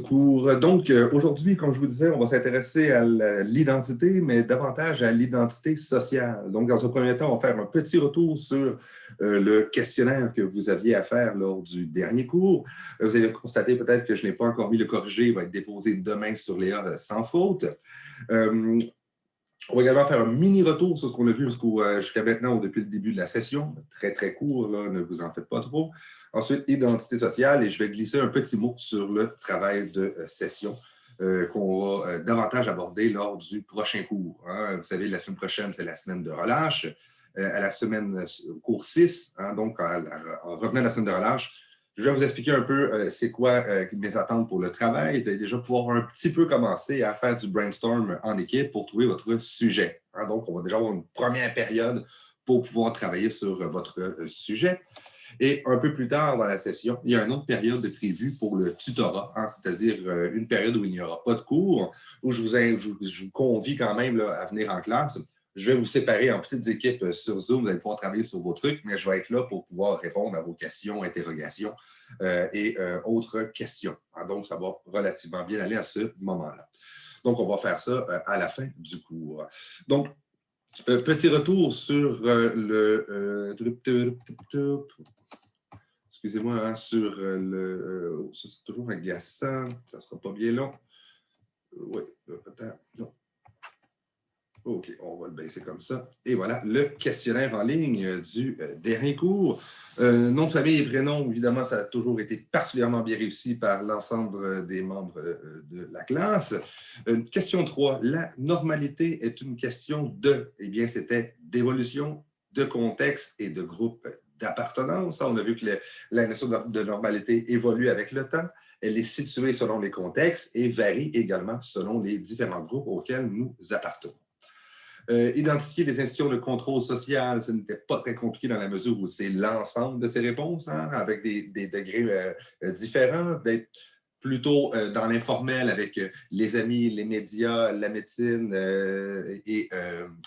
Cours. Donc, aujourd'hui, comme je vous disais, on va s'intéresser à l'identité, mais davantage à l'identité sociale. Donc, dans un premier temps, on va faire un petit retour sur le questionnaire que vous aviez à faire lors du dernier cours. Vous avez constaté peut-être que je n'ai pas encore mis le corrigé, il va être déposé demain sur Léa sans faute. On va également faire un mini-retour sur ce qu'on a vu jusqu'à maintenant, depuis le début de la session. Très, très court, là, ne vous en faites pas trop. Ensuite, identité sociale, et je vais glisser un petit mot sur le travail de session qu'on va davantage aborder lors du prochain cours. Hein. Vous savez, la semaine prochaine, c'est la semaine de relâche. À la semaine, cours 6, hein, donc en revenant à la semaine de relâche, je vais vous expliquer un peu c'est quoi mes attentes pour le travail. Vous allez déjà pouvoir un petit peu commencer à faire du brainstorm en équipe pour trouver votre sujet. Hein, donc, on va déjà avoir une première période pour pouvoir travailler sur votre sujet. Et un peu plus tard dans la session, il y a une autre période prévue pour le tutorat, hein, c'est-à-dire une période où il n'y aura pas de cours, où je vous convie quand même là, à venir en classe. Je vais vous séparer en petites équipes sur Zoom. Vous allez pouvoir travailler sur vos trucs, mais je vais être là pour pouvoir répondre à vos questions, interrogations et autres questions. Hein, donc, ça va relativement bien aller à ce moment-là. Donc, on va faire ça à la fin du cours. Donc, petit retour sur excusez-moi, hein, sur le... ça, c'est toujours agaçant. Ça ne sera pas bien long. Oui, attends, non. OK, on va le baisser comme ça. Et voilà, le questionnaire en ligne du dernier cours. Nom de famille et prénom, évidemment, ça a toujours été particulièrement bien réussi par l'ensemble des membres de la classe. Question 3, la normalité est une question de, eh bien, c'était d'évolution, de contexte et de groupe d'appartenance. On a vu que la notion de normalité évolue avec le temps. Elle est située selon les contextes et varie également selon les différents groupes auxquels nous appartenons. Identifier les institutions de contrôle social, ce n'était pas très compliqué dans la mesure où c'est l'ensemble de ces réponses, hein, avec des degrés différents, d'être plutôt dans l'informel avec les amis, les médias, la médecine et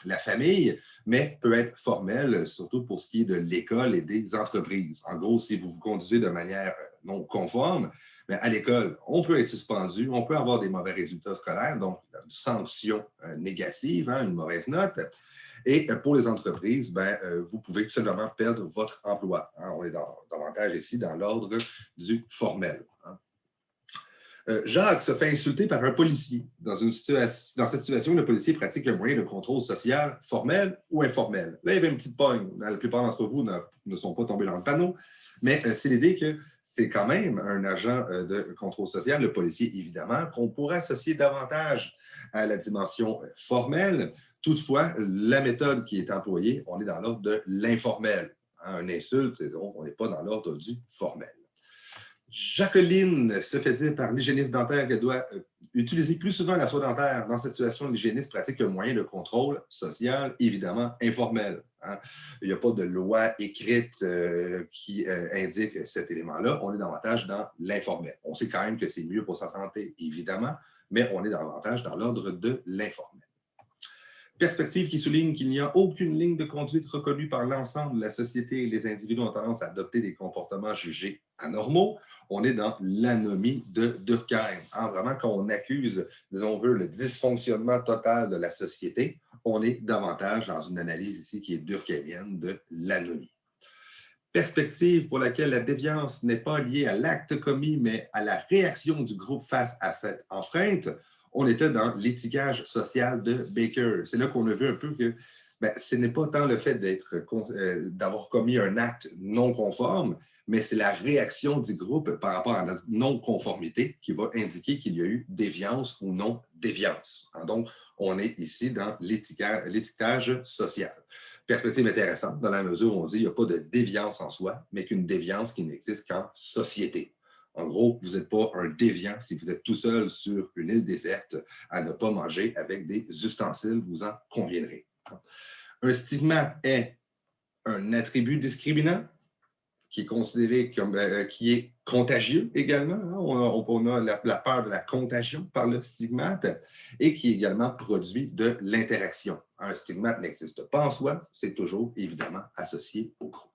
la famille, mais peut être formel, surtout pour ce qui est de l'école et des entreprises. En gros, si vous vous conduisez de manière non conforme, mais à l'école, on peut être suspendu, on peut avoir des mauvais résultats scolaires, donc une sanction négative, hein, une mauvaise note. Et pour les entreprises, vous pouvez tout simplement perdre votre emploi. Hein. On est davantage ici dans l'ordre du formel. Hein. Jacques se fait insulter par un policier. Dans cette situation, le policier pratique un moyen de contrôle social formel ou informel. Là, il y avait une petite pogne. La plupart d'entre vous ne sont pas tombés dans le panneau, mais c'est l'idée que c'est quand même un agent de contrôle social, le policier, évidemment, qu'on pourrait associer davantage à la dimension formelle. Toutefois, la méthode qui est employée, on est dans l'ordre de l'informel. Hein, une insulte, on n'est pas dans l'ordre du formel. Jacqueline se fait dire par l'hygiéniste dentaire qu'elle doit utiliser plus souvent la soie dentaire. Dans cette situation, l'hygiéniste pratique un moyen de contrôle social, évidemment informel. Hein. Il n'y a pas de loi écrite qui indique cet élément-là. On est davantage dans l'informel. On sait quand même que c'est mieux pour sa santé, évidemment, mais on est davantage dans l'ordre de l'informel. Perspective qui souligne qu'il n'y a aucune ligne de conduite reconnue par l'ensemble de la société et les individus ont tendance à adopter des comportements jugés anormaux. On est dans l'anomie de Durkheim. Hein, vraiment, quand on accuse, disons, le dysfonctionnement total de la société, on est davantage dans une analyse ici qui est durkheimienne de l'anomie. Perspective pour laquelle la déviance n'est pas liée à l'acte commis, mais à la réaction du groupe face à cette enfreinte. On était dans l'étiquetage social de Baker. C'est là qu'on a vu un peu que ce n'est pas tant le fait d'avoir commis un acte non conforme, mais c'est la réaction du groupe par rapport à notre non-conformité qui va indiquer qu'il y a eu déviance ou non déviance. Donc, on est ici dans l'étiquetage social. Perspective intéressante dans la mesure où on dit qu'il n'y a pas de déviance en soi, mais qu'une déviance qui n'existe qu'en société. En gros, vous n'êtes pas un déviant si vous êtes tout seul sur une île déserte à ne pas manger avec des ustensiles, vous en conviendrez. Un stigmate est un attribut discriminant qui est considéré comme qui est contagieux également. Hein? On a la peur de la contagion par le stigmate et qui est également produit de l'interaction. Un stigmate n'existe pas en soi, c'est toujours évidemment associé au groupe.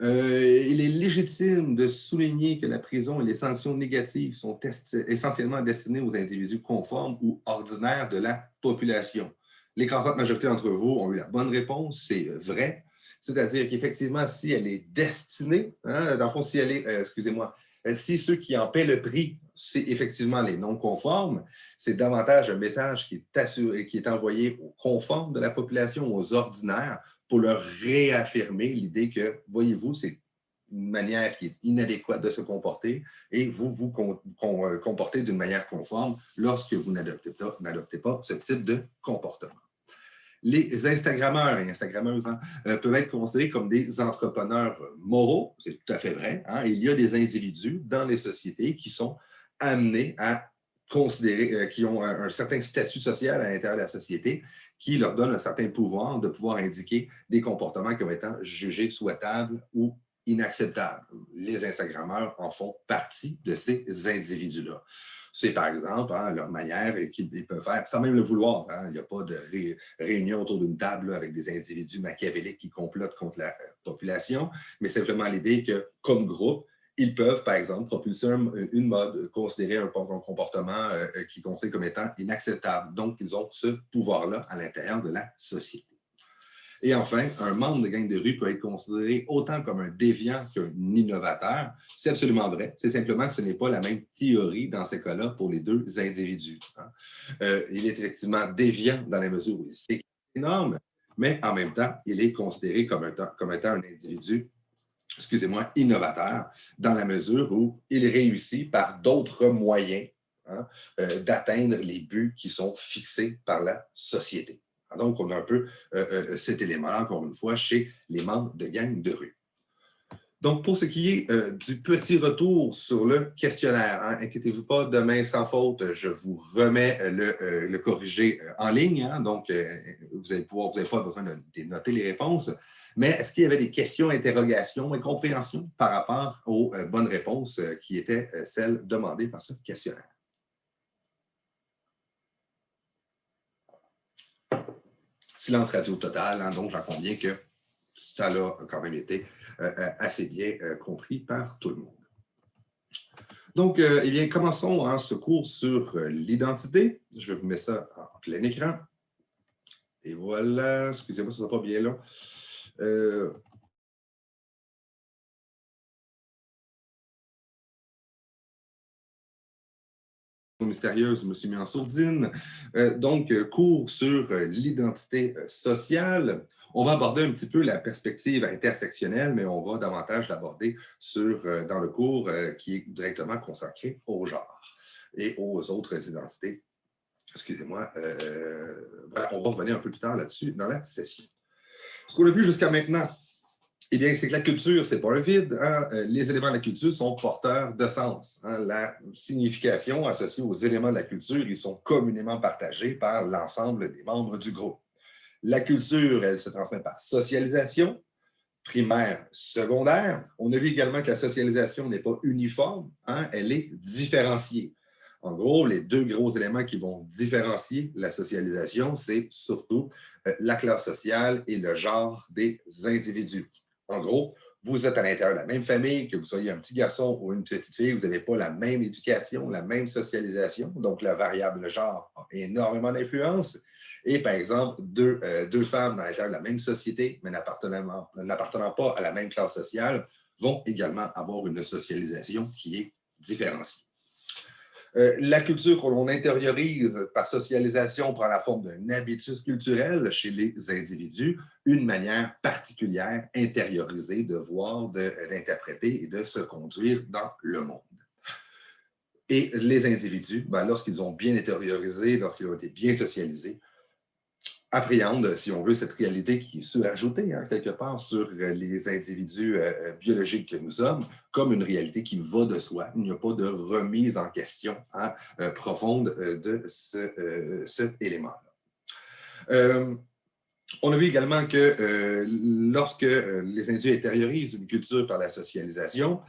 Il est légitime de souligner que la prison et les sanctions négatives sont essentiellement destinées aux individus conformes ou ordinaires de la population. L'écrasante majorité d'entre vous ont eu la bonne réponse, c'est vrai. C'est-à-dire qu'effectivement, si elle est destinée, hein, dans le fond, si elle est, excusez-moi, si ceux qui en paient le prix, c'est effectivement les non-conformes, c'est davantage un message qui est, assuré, qui est envoyé aux conformes de la population, aux ordinaires, pour leur réaffirmer l'idée que, voyez-vous, c'est une manière qui est inadéquate de se comporter et vous vous comportez d'une manière conforme lorsque vous n'adoptez pas ce type de comportement. Les Instagrammeurs et Instagrammeuses peuvent être considérés comme des entrepreneurs moraux, c'est tout à fait vrai. Hein? Il y a des individus dans les sociétés qui sont amenés à considérer, qui ont un certain statut social à l'intérieur de la société, qui leur donne un certain pouvoir de pouvoir indiquer des comportements comme étant jugés souhaitables ou inacceptables. Les Instagrammeurs en font partie de ces individus-là. C'est par exemple hein, leur manière qu'ils peuvent faire, sans même le vouloir. Hein, il n'y a pas de réunion autour d'une table là, avec des individus machiavéliques qui complotent contre la population, mais simplement l'idée que, comme groupe, ils peuvent, par exemple, propulser une mode, considérer un comportement qui considère comme étant inacceptable. Donc, ils ont ce pouvoir-là à l'intérieur de la société. Et enfin, un membre de gang de rue peut être considéré autant comme un déviant qu'un innovateur. C'est absolument vrai. C'est simplement que ce n'est pas la même théorie dans ces cas-là pour les deux individus. Hein. Il est effectivement déviant dans la mesure où il sait qu'il est énorme, mais en même temps, il est considéré comme étant un individu excusez-moi, innovateur, dans la mesure où il réussit par d'autres moyens hein, d'atteindre les buts qui sont fixés par la société. Donc, on a un peu cet élément-là, encore une fois, chez les membres de gangs de rue. Donc, pour ce qui est du petit retour sur le questionnaire, hein, inquiétez-vous pas, demain sans faute, je vous remets le corrigé en ligne. Hein, donc, vous n'avez pas besoin de noter les réponses. Mais est-ce qu'il y avait des questions, interrogations et compréhensions par rapport aux bonnes réponses qui étaient celles demandées par ce questionnaire? Silence radio total, hein, donc j'en conviens que ça a quand même été assez bien compris par tout le monde. Donc, eh bien, commençons hein, ce cours sur l'identité. Je vais vous mettre ça en plein écran. Et voilà, excusez-moi, ça ne sera pas bien là. Mystérieuse, je me suis mis en sourdine. Donc, cours sur l'identité sociale. On va aborder un petit peu la perspective intersectionnelle, mais on va davantage l'aborder dans le cours qui est directement consacré au genre et aux autres identités. Excusez-moi. Voilà, on va revenir un peu plus tard là-dessus dans la session. Ce qu'on a vu jusqu'à maintenant, eh bien, c'est que la culture, ce n'est pas un vide. Hein? Les éléments de la culture sont porteurs de sens. Hein? La signification associée aux éléments de la culture, ils sont communément partagés par l'ensemble des membres du groupe. La culture, elle se transmet par socialisation, primaire, secondaire. On a vu également que la socialisation n'est pas uniforme, hein? Elle est différenciée. En gros, les deux gros éléments qui vont différencier la socialisation, c'est surtout la classe sociale et le genre des individus. En gros, vous êtes à l'intérieur de la même famille, que vous soyez un petit garçon ou une petite fille, vous n'avez pas la même éducation, la même socialisation. Donc, la variable genre a énormément d'influence. Et par exemple, deux femmes dans l'intérieur de la même société, mais n'appartenant pas à la même classe sociale, vont également avoir une socialisation qui est différenciée. La culture que l'on intériorise par socialisation prend la forme d'un habitus culturel chez les individus, une manière particulière, intériorisée de voir, d'interpréter et de se conduire dans le monde. Et les individus, lorsqu'ils ont bien intériorisé, lorsqu'ils ont été bien socialisés, appréhendent, si on veut, cette réalité qui est surajoutée, hein, quelque part, sur les individus biologiques que nous sommes, comme une réalité qui va de soi. Il n'y a pas de remise en question hein, profonde de cet élément-là. On a vu également que lorsque les individus intériorisent une culture par la socialisation,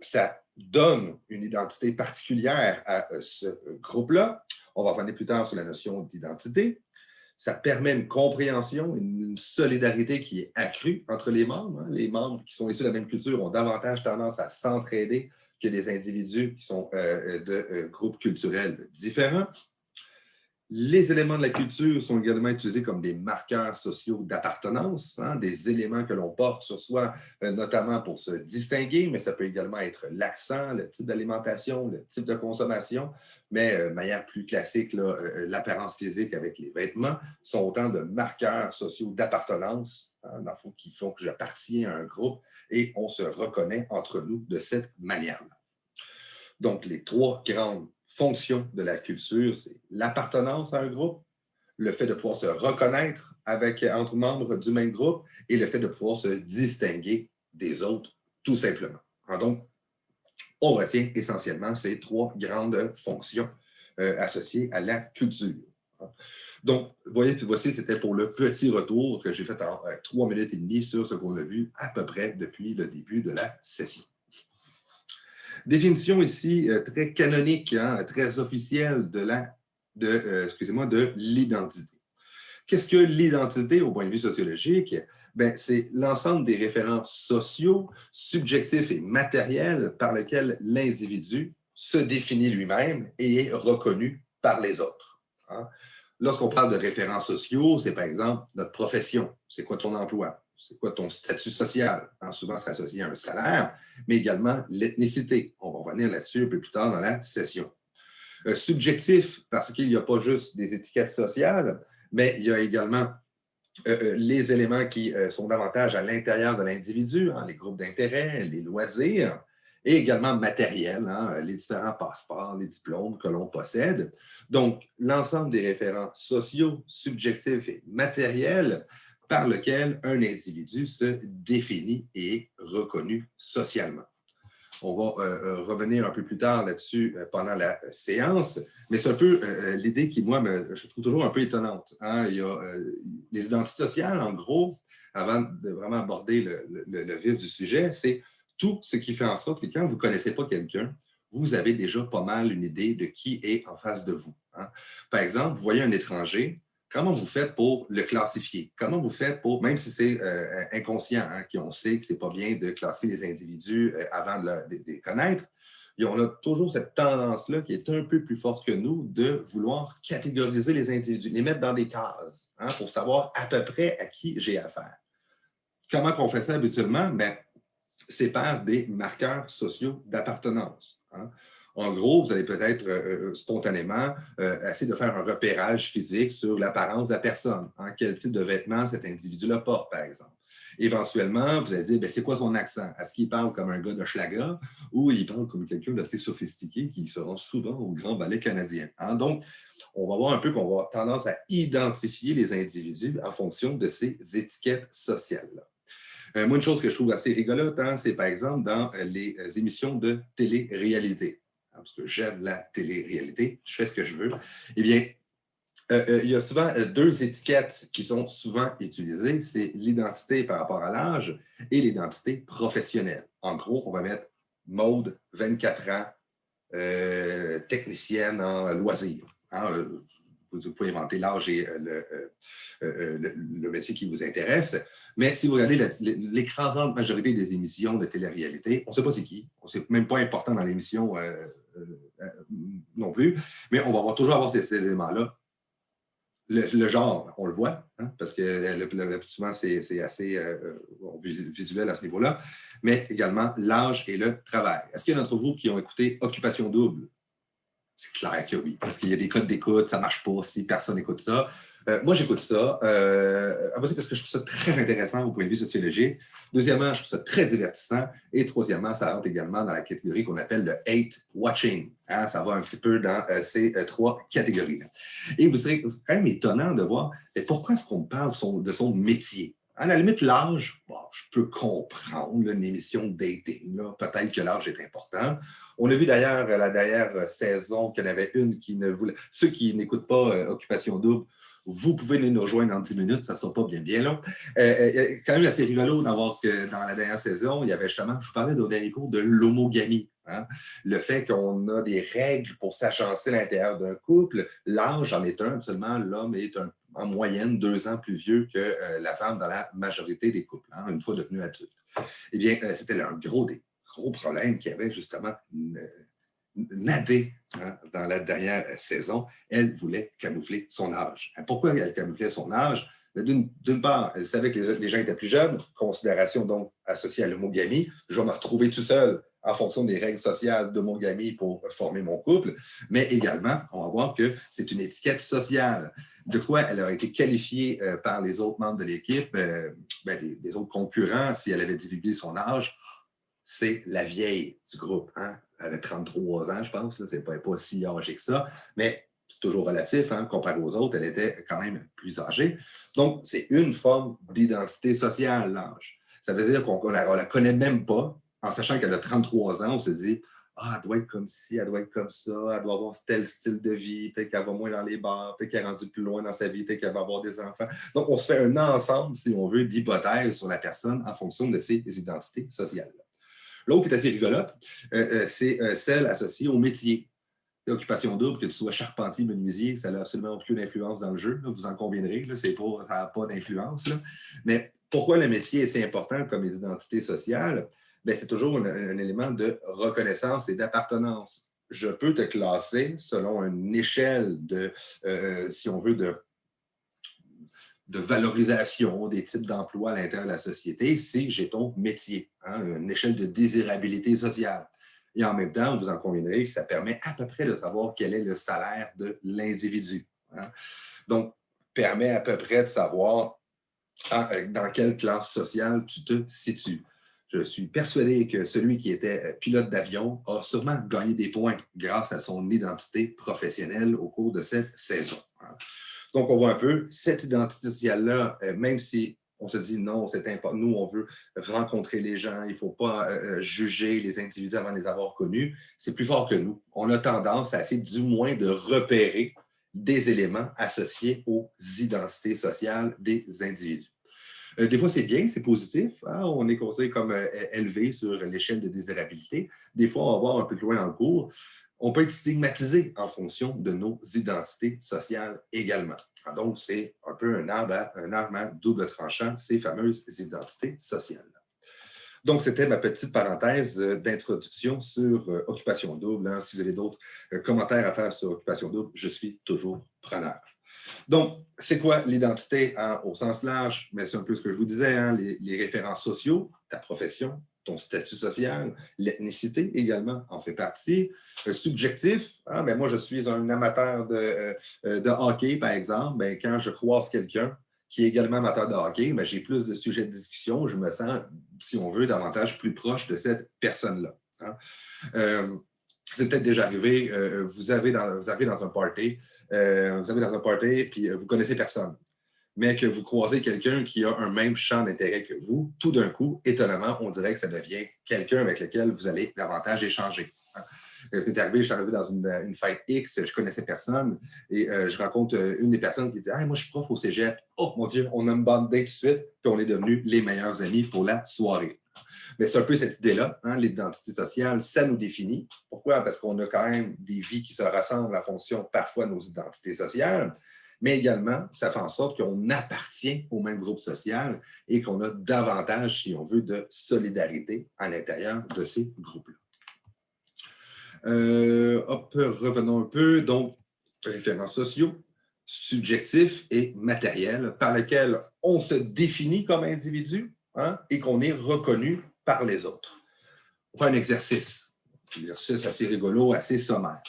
ça donne une identité particulière à ce groupe-là. On va revenir plus tard sur la notion d'identité. Ça permet une compréhension, une solidarité qui est accrue entre les membres. Hein. Les membres qui sont issus de la même culture ont davantage tendance à s'entraider que des individus qui sont de groupes culturels différents. Les éléments de la culture sont également utilisés comme des marqueurs sociaux d'appartenance, hein, des éléments que l'on porte sur soi, notamment pour se distinguer, mais ça peut également être l'accent, le type d'alimentation, le type de consommation, mais de manière plus classique, l'apparence physique avec les vêtements sont autant de marqueurs sociaux d'appartenance, hein, dans le fond, qui font que j'appartiens à un groupe et on se reconnaît entre nous de cette manière-là. Donc, les trois grandes fonctions de la culture, c'est l'appartenance à un groupe, le fait de pouvoir se reconnaître entre membres du même groupe et le fait de pouvoir se distinguer des autres, tout simplement. Donc, on retient essentiellement ces trois grandes fonctions associées à la culture. Donc, voici, c'était pour le petit retour que j'ai fait en 3 minutes et demie sur ce qu'on a vu à peu près depuis le début de la session. Définition ici très canonique, hein, très officielle de l'identité. Qu'est-ce que l'identité au point de vue sociologique? Ben, c'est l'ensemble des références sociaux, subjectifs et matériels par lesquels l'individu se définit lui-même et est reconnu par les autres. Hein. Lorsqu'on parle de références sociaux, c'est par exemple notre profession. C'est quoi ton emploi? C'est quoi ton statut social? Hein, souvent, c'est associé à un salaire, mais également l'ethnicité. On va revenir là-dessus un peu plus tard dans la session. Subjectif, parce qu'il n'y a pas juste des étiquettes sociales, mais il y a également les éléments qui sont davantage à l'intérieur de l'individu, hein, les groupes d'intérêt, les loisirs, et également matériels, hein, les différents passeports, les diplômes que l'on possède. Donc, l'ensemble des référents sociaux, subjectifs et matériels par lequel un individu se définit et est reconnu socialement. On va revenir un peu plus tard là-dessus pendant la séance, mais c'est un peu l'idée qui, moi, je trouve toujours un peu étonnante. Hein? Il y a les identités sociales, en gros, avant de vraiment aborder le vif du sujet, c'est tout ce qui fait en sorte que quand vous ne connaissez pas quelqu'un, vous avez déjà pas mal une idée de qui est en face de vous. Hein? Par exemple, vous voyez un étranger, comment vous faites pour le classifier? Comment vous faites pour, même si c'est inconscient, hein, qu'on sait que ce n'est pas bien de classifier les individus avant de les connaître, on a toujours cette tendance-là qui est un peu plus forte que nous de vouloir catégoriser les individus, les mettre dans des cases, hein, pour savoir à peu près à qui j'ai affaire. Comment on fait ça habituellement? Ben, c'est par des marqueurs sociaux d'appartenance. Hein. En gros, vous allez peut-être spontanément essayer de faire un repérage physique sur l'apparence de la personne. Hein, quel type de vêtements cet individu-là porte, par exemple. Éventuellement, vous allez dire, ben, c'est quoi son accent? Est-ce qu'il parle comme un gars de Schlager ou il parle comme quelqu'un d'assez sophistiqué qui se rend souvent au Grand Ballet canadien? Hein? Donc, on va voir un peu qu'on va avoir tendance à identifier les individus en fonction de ces étiquettes sociales-là. Moi, une chose que je trouve assez rigolote, hein, c'est par exemple dans les émissions de télé-réalité. Parce que j'aime la télé-réalité, je fais ce que je veux. Eh bien, il y a souvent deux étiquettes qui sont souvent utilisées. C'est l'identité par rapport à l'âge et l'identité professionnelle. En gros, on va mettre Maude, 24 ans, technicienne en loisirs. Hein, vous pouvez inventer l'âge et le métier qui vous intéresse. Mais si vous regardez l'écrasante majorité des émissions de télé-réalité, on ne sait pas c'est qui. Ce n'est même pas important dans l'émission non plus. Mais on va toujours avoir ces éléments-là. Le genre, on le voit, hein, parce que souvent, c'est assez visuel à ce niveau-là. Mais également l'âge et le travail. Est-ce qu'il y a d'entre vous qui ont écouté Occupation double? C'est clair que oui, parce qu'il y a des codes d'écoute, ça ne marche pas si personne n'écoute ça. Moi, j'écoute ça, parce que je trouve ça très intéressant au point de vue sociologique. Deuxièmement, je trouve ça très divertissant. Et troisièmement, ça rentre également dans la catégorie qu'on appelle le hate watching. Hein, ça va un petit peu dans ces trois catégories-là. Et vous serez quand même étonnant de voir pourquoi est-ce qu'on parle de son métier. À la limite, l'âge, bon, je peux comprendre là, une émission de dating. Peut-être que l'âge est important. On a vu d'ailleurs la dernière saison qu'il y en avait une qui ne voulait... Ceux qui n'écoutent pas Occupation double, vous pouvez nous rejoindre en 10 minutes, ça ne sera pas bien long. Quand même assez rigolo d'avoir que dans la dernière saison, il y avait justement, je vous parlais au dernier cours, de l'homogamie. Hein? Le fait qu'on a des règles pour s'agencer à l'intérieur d'un couple, l'âge en est un, absolument, l'homme est en moyenne 2 ans plus vieux que la femme dans la majorité des couples, hein, une fois devenus adultes. Eh bien, c'était un des gros problèmes qu'il y avait justement nadé, hein, dans la dernière saison. Elle voulait camoufler son âge. Pourquoi elle camouflait son âge? D'une part, elle savait que les gens étaient plus jeunes, considération donc associée à l'homogamie. Je vais me retrouver tout seul en fonction des règles sociales d'homogamie pour former mon couple, mais également, on va voir que c'est une étiquette sociale. De quoi elle a été qualifiée par les autres membres de l'équipe, des autres concurrents, si elle avait divulgué son âge, c'est la vieille du groupe. Hein? Elle avait 33 ans, je pense. C'est pas si âgée que ça, mais c'est toujours relatif. Hein? Comparé aux autres, elle était quand même plus âgée. Donc, c'est une forme d'identité sociale, l'âge. Ça veut dire qu'on ne la connaît même pas. En sachant qu'elle a 33 ans, on se dit « Ah, elle doit être comme ci, elle doit être comme ça, elle doit avoir tel style de vie, peut-être qu'elle va moins dans les bars, peut-être qu'elle est rendue plus loin dans sa vie, peut-être qu'elle va avoir des enfants. » Donc, on se fait un ensemble, si on veut, d'hypothèses sur la personne en fonction de ses identités sociales. L'autre qui est assez rigolote, c'est celle associée au métier. Occupation double, que tu sois charpentier, menuisier, ça n'a absolument aucune influence dans le jeu. Là, vous en conviendrez, là, ça n'a pas d'influence. Mais pourquoi le métier est si important comme identité sociale? Bien, c'est toujours un élément de reconnaissance et d'appartenance. Je peux te classer selon une échelle de, si on veut, de valorisation des types d'emplois à l'intérieur de la société si j'ai ton métier, hein, une échelle de désirabilité sociale. Et en même temps, vous en conviendrez que ça permet à peu près de savoir quel est le salaire de l'individu. Hein. Donc, permet à peu près de savoir dans quelle classe sociale tu te situes. Je suis persuadé que celui qui était pilote d'avion a sûrement gagné des points grâce à son identité professionnelle au cours de cette saison. Hein. Donc, on voit un peu cette identité sociale-là, même si on se dit non, c'est important, nous, on veut rencontrer les gens, il ne faut pas juger les individus avant de les avoir connus, c'est plus fort que nous. On a tendance à essayer du moins de repérer des éléments associés aux identités sociales des individus. Des fois, c'est bien, c'est positif. Hein? On est considéré comme élevé sur l'échelle de désirabilité. Des fois, on va voir un peu plus loin dans le cours. On peut être stigmatisé en fonction de nos identités sociales également. Donc, c'est un peu un arme à double tranchant, ces fameuses identités sociales. Donc, c'était ma petite parenthèse d'introduction sur Occupation double. Hein. Si vous avez d'autres commentaires à faire sur Occupation double, je suis toujours preneur. Donc, c'est quoi l'identité hein, au sens large? Mais c'est un peu ce que je vous disais, hein, les références sociaux, ta profession, ton statut social, l'ethnicité également en fait partie. Subjectif, hein, ben moi je suis un amateur de hockey, par exemple. Ben, quand je croise quelqu'un qui est également amateur de hockey, ben, j'ai plus de sujets de discussion. Je me sens, si on veut, davantage plus proche de cette personne-là. Hein. C'est peut-être déjà arrivé, vous arrivez dans un party, puis vous ne connaissez personne, mais que vous croisez quelqu'un qui a un même champ d'intérêt que vous, tout d'un coup, étonnamment, on dirait que ça devient quelqu'un avec lequel vous allez davantage échanger. Hein. C'est arrivé, je suis arrivé dans une fête X, je ne connaissais personne, et je rencontre une des personnes qui dit « moi, je suis prof au cégep. Oh, mon Dieu, on a une bande date tout de suite, puis on est devenus les meilleurs amis pour la soirée. » Mais c'est un peu cette idée-là, hein, l'identité sociale, ça nous définit. Pourquoi? Parce qu'on a quand même des vies qui se rassemblent en fonction parfois de nos identités sociales, mais également, ça fait en sorte qu'on appartient au même groupe social et qu'on a davantage, si on veut, de solidarité à l'intérieur de ces groupes-là. Revenons un peu. Donc, références sociaux, subjectifs et matériels par lesquels on se définit comme individu hein, et qu'on est reconnu par les autres. On fait un exercice assez rigolo, assez sommaire.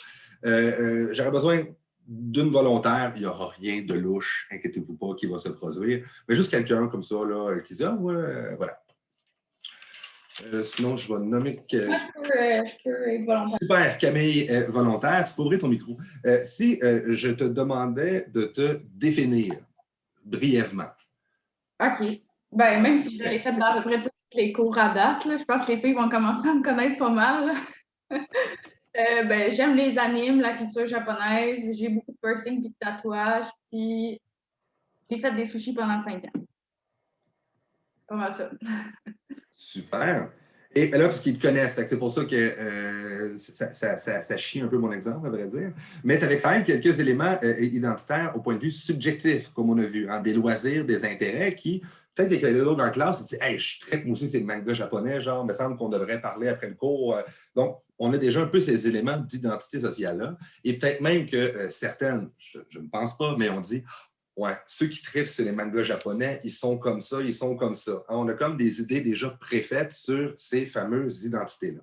J'aurais besoin d'une volontaire, il n'y aura rien de louche, inquiétez-vous pas, qui va se produire, mais juste quelqu'un comme ça là, qui dit « Ah, ouais, voilà. » Sinon, je vais nommer... Moi, je peux être volontaire. Super, Camille est volontaire. Tu peux ouvrir ton micro. Si je te demandais de te définir brièvement. OK. Ben, même si je l'ai fait dans à peu près toutes les cours à date, là, je pense que les filles vont commencer à me connaître pas mal. Ben, j'aime les animes, la culture japonaise. J'ai beaucoup de piercing et de tatouages. Puis j'ai fait des sushis pendant 5 ans. Pas mal ça. Super. Et là, parce qu'ils te connaissent, c'est pour ça que ça chie un peu mon exemple, à vrai dire. Mais tu avais quand même quelques éléments identitaires au point de vue subjectif, comme on a vu, hein, des loisirs, des intérêts qui, peut-être qu'il y a d'autres dans la classe, ils disent hey, je tripe, moi aussi, c'est le manga japonais, genre, il me semble qu'on devrait parler après le cours. Donc, on a déjà un peu ces éléments d'identité sociale-là. Et peut-être même que certaines, je ne pense pas, mais on dit ouais, ceux qui tripent sur les mangas japonais, ils sont comme ça, ils sont comme ça. On a comme des idées déjà préfaites sur ces fameuses identités-là.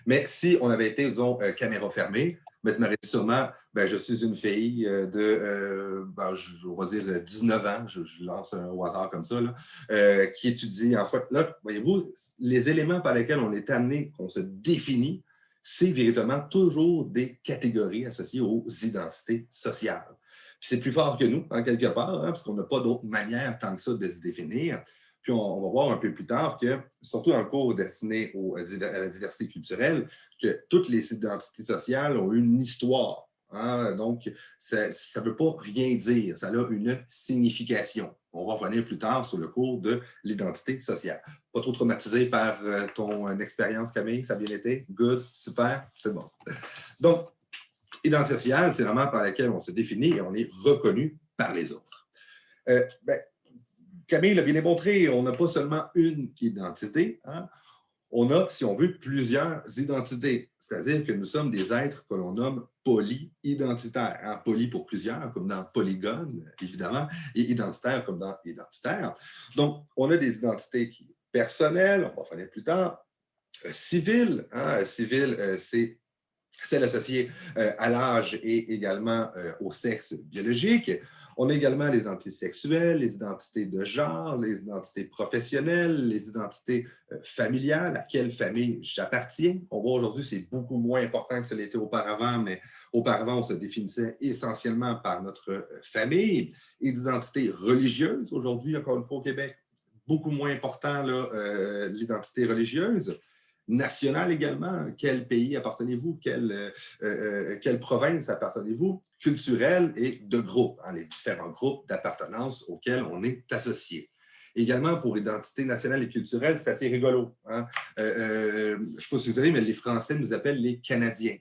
Mais si on avait été, disons, caméra fermée, ben, tu m'aurais dit sûrement, ben, je suis une fille on va dire 19 ans, je lance un au hasard comme ça, là, qui étudie en soi. Là, voyez-vous, les éléments par lesquels on est amené, qu'on se définit, c'est véritablement toujours des catégories associées aux identités sociales. Puis c'est plus fort que nous, en quelque part, hein, parce qu'on n'a pas d'autre manière tant que ça de se définir. Puis on va voir un peu plus tard que, surtout dans le cours destiné à la diversité culturelle, que toutes les identités sociales ont une histoire. Hein? Donc, ça ne veut pas rien dire, ça a une signification. On va revenir plus tard sur le cours de l'identité sociale. Pas trop traumatisé par ton expérience, Camille, ça a bien été? Good, super, c'est bon. Donc, identité sociale, c'est vraiment par laquelle on se définit et on est reconnu par les autres. Camille l'a bien démontré, on n'a pas seulement une identité, hein? On a, si on veut, plusieurs identités. C'est-à-dire que nous sommes des êtres que l'on nomme poly-identitaires. Hein? Poly pour plusieurs, comme dans polygone, évidemment, et identitaire comme dans identitaire. Donc, on a des identités personnelles, on va finir plus tard, civiles. Hein? Civil, c'est celle associée à l'âge et également au sexe biologique. On a également les identités sexuelles, les identités de genre, les identités professionnelles, les identités familiales, à quelle famille j'appartiens. On voit aujourd'hui, c'est beaucoup moins important que ce l'était auparavant, mais auparavant, on se définissait essentiellement par notre famille. Et l'identité religieuse, aujourd'hui, encore une fois au Québec, beaucoup moins important l'identité religieuse. National également, quel pays appartenez-vous, quelle province appartenez-vous, culturel et de groupe, hein, les différents groupes d'appartenance auxquels on est associé. Également, pour l'identité nationale et culturelle, c'est assez rigolo. Hein? Je ne sais pas si vous savez, mais les Français nous appellent les Canadiens.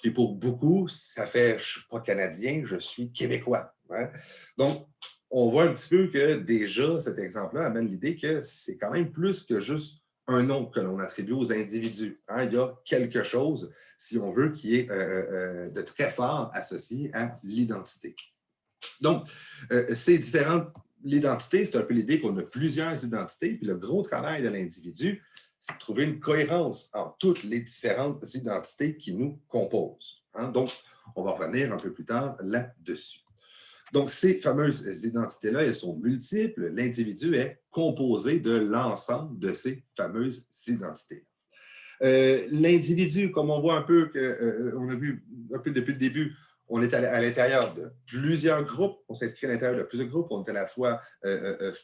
Et pour beaucoup, ça fait « je ne suis pas Canadien, je suis Québécois hein? ». Donc, on voit un petit peu que déjà, cet exemple-là amène l'idée que c'est quand même plus que juste un nom que l'on attribue aux individus. Hein? Il y a quelque chose, si on veut, qui est de très fort associé à l'identité. Donc, ces différentes l'identité, c'est un peu l'idée qu'on a plusieurs identités, puis le gros travail de l'individu, c'est de trouver une cohérence entre toutes les différentes identités qui nous composent. Hein? Donc, on va revenir un peu plus tard là-dessus. Donc, ces fameuses identités-là, elles sont multiples. L'individu est composé de l'ensemble de ces fameuses identités. L'individu, comme on voit un peu, on a vu un peu depuis le début, on est à l'intérieur de plusieurs groupes, on s'inscrit à l'intérieur de plusieurs groupes, on est à la fois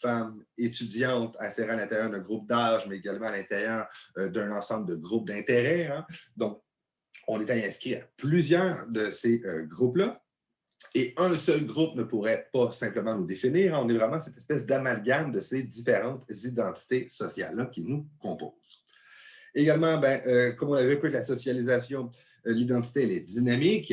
femmes étudiantes insérées à l'intérieur d'un groupe d'âge, mais également à l'intérieur d'un ensemble de groupes d'intérêt. Hein. Donc, on est inscrit à plusieurs de ces groupes-là. Et un seul groupe ne pourrait pas simplement nous définir. On est vraiment cette espèce d'amalgame de ces différentes identités sociales-là qui nous composent. Également, comme on avait vu avec la socialisation, l'identité, elle est dynamique.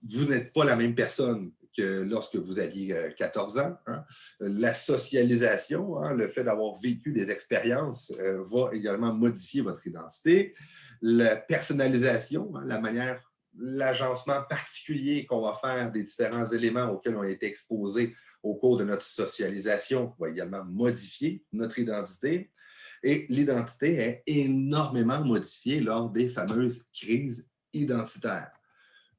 Vous n'êtes pas la même personne que lorsque vous aviez 14 ans. Hein. La socialisation, hein, le fait d'avoir vécu des expériences va également modifier votre identité. La personnalisation, hein, l'agencement particulier qu'on va faire des différents éléments auxquels on a été exposés au cours de notre socialisation va également modifier notre identité. Et l'identité est énormément modifiée lors des fameuses crises identitaires.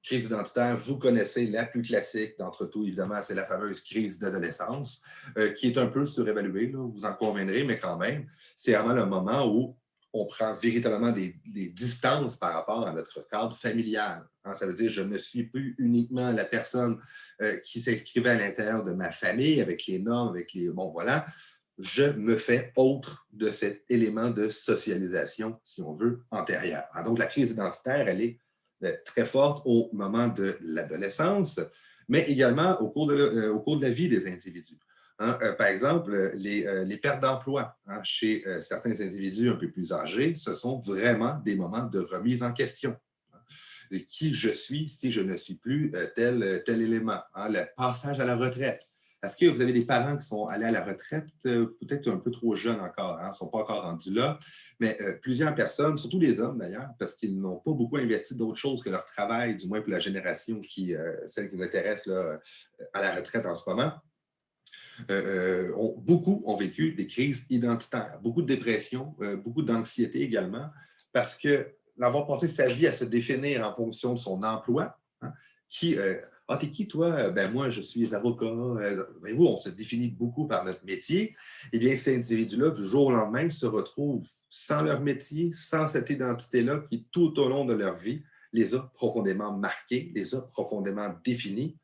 Crise identitaire, vous connaissez la plus classique d'entre tout, évidemment, c'est la fameuse crise d'adolescence, qui est un peu surévaluée, là, vous en conviendrez, mais quand même, c'est vraiment le moment où on prend véritablement des distances par rapport à notre cadre familial. Hein, ça veut dire que je ne suis plus uniquement la personne qui s'inscrivait à l'intérieur de ma famille, avec les normes, avec les... Bon, voilà. Je me fais autre de cet élément de socialisation, si on veut, antérieur. Hein, donc, la crise identitaire, elle est très forte au moment de l'adolescence, mais également au cours de la vie des individus. Hein. Par exemple, les pertes d'emploi, hein, chez certains individus un peu plus âgés, ce sont vraiment des moments de remise en question. De qui je suis si je ne suis plus tel élément. Hein, le passage à la retraite. Est-ce que vous avez des parents qui sont allés à la retraite, peut-être un peu trop jeunes encore, hein, ne sont pas encore rendus là, mais plusieurs personnes, surtout les hommes d'ailleurs, parce qu'ils n'ont pas beaucoup investi d'autres choses que leur travail, du moins pour la génération celle qui nous intéresse là, à la retraite en ce moment, beaucoup ont vécu des crises identitaires, beaucoup de dépression, beaucoup d'anxiété également, parce que d'avoir passé sa vie à se définir en fonction de son emploi, hein, ah, t'es qui, toi? Ben, moi, je suis avocat. Voyez-vous, on se définit beaucoup par notre métier. Eh bien, ces individus-là, du jour au lendemain, se retrouvent sans leur métier, sans cette identité-là qui, tout au long de leur vie, les a profondément marqués, les a profondément définis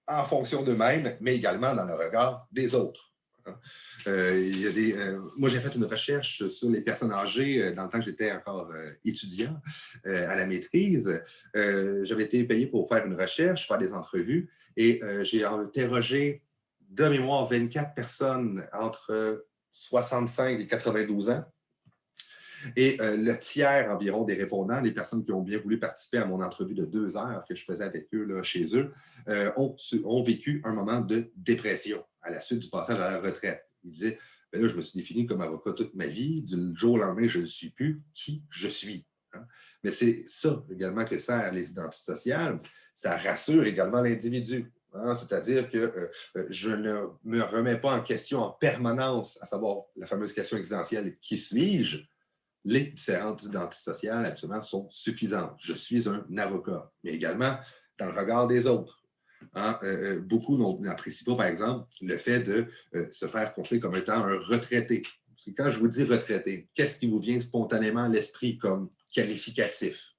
en fonction d'eux-mêmes, mais également dans le regard des autres. Moi, j'ai fait une recherche sur les personnes âgées dans le temps que j'étais encore étudiant à la maîtrise. J'avais été payé pour faire une recherche, faire des entrevues, et j'ai interrogé de mémoire 24 personnes entre 65 et 92 ans. Et le tiers environ des répondants, les personnes qui ont bien voulu participer à mon entrevue de 2 heures que je faisais avec eux là, chez eux, ont vécu un moment de dépression à la suite du passage à la retraite. Ils disaient, ben là, je me suis défini comme avocat toute ma vie. Du jour au lendemain, je ne suis plus qui je suis. Hein? Mais c'est ça également que sert les identités sociales. Ça rassure également l'individu. Hein? C'est-à-dire que je ne me remets pas en question en permanence, à savoir la fameuse question existentielle, qui suis-je? Les différentes identités sociales, absolument, sont suffisantes. Je suis un avocat, mais également dans le regard des autres. Hein, beaucoup n'apprécient pas, par exemple, le fait de se faire considérer comme étant un retraité. Parce que quand je vous dis retraité, qu'est-ce qui vous vient spontanément à l'esprit comme qualificatif,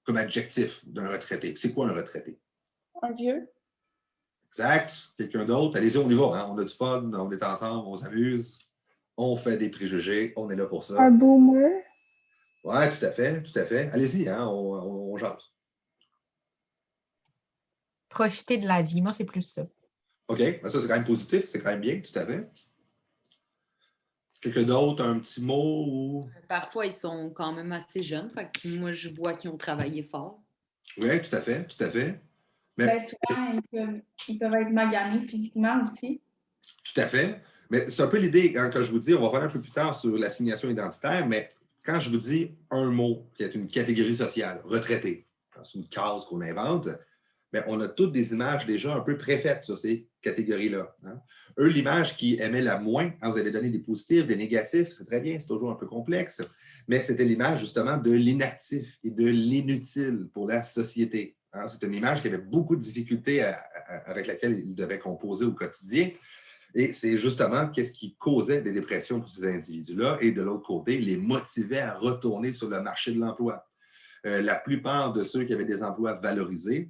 comme adjectif d'un retraité? C'est quoi un retraité? Un vieux. Exact. Quelqu'un d'autre? Allez-y, on y va. Hein? On a du fun, on est ensemble, on s'amuse, on fait des préjugés, on est là pour ça. Un boomer. Oui, tout à fait, tout à fait. Allez-y, hein, on jase. Profiter de la vie, moi, c'est plus ça. OK, ben ça, c'est quand même positif, c'est quand même bien, tout à fait. Quelqu'un d'autre, un petit mot ou... Parfois, ils sont quand même assez jeunes. Fait que moi, je vois qu'ils ont travaillé fort. Oui, tout à fait, tout à fait. Mais, Ben, souvent, ils peuvent être maganés physiquement aussi. tout à fait. Mais c'est un peu l'idée, hein, quand je vous dis, on va faire un peu plus tard sur l'assignation identitaire, mais quand je vous dis un mot qui est une catégorie sociale, retraité, c'est une case qu'on invente, mais on a toutes des images déjà un peu préfaites sur ces catégories-là. Hein. Eux, l'image qui aimait la moins, hein, vous avez donné des positifs, des négatifs, c'est très bien, c'est toujours un peu complexe, mais c'était l'image justement de l'inactif et de l'inutile pour la société. Hein. C'est une image qui avait beaucoup de difficultés avec laquelle ils devaient composer au quotidien. Et c'est justement qu'est-ce qui causait des dépressions pour ces individus-là et de l'autre côté, les motivait à retourner sur le marché de l'emploi. La plupart de ceux qui avaient des emplois valorisés,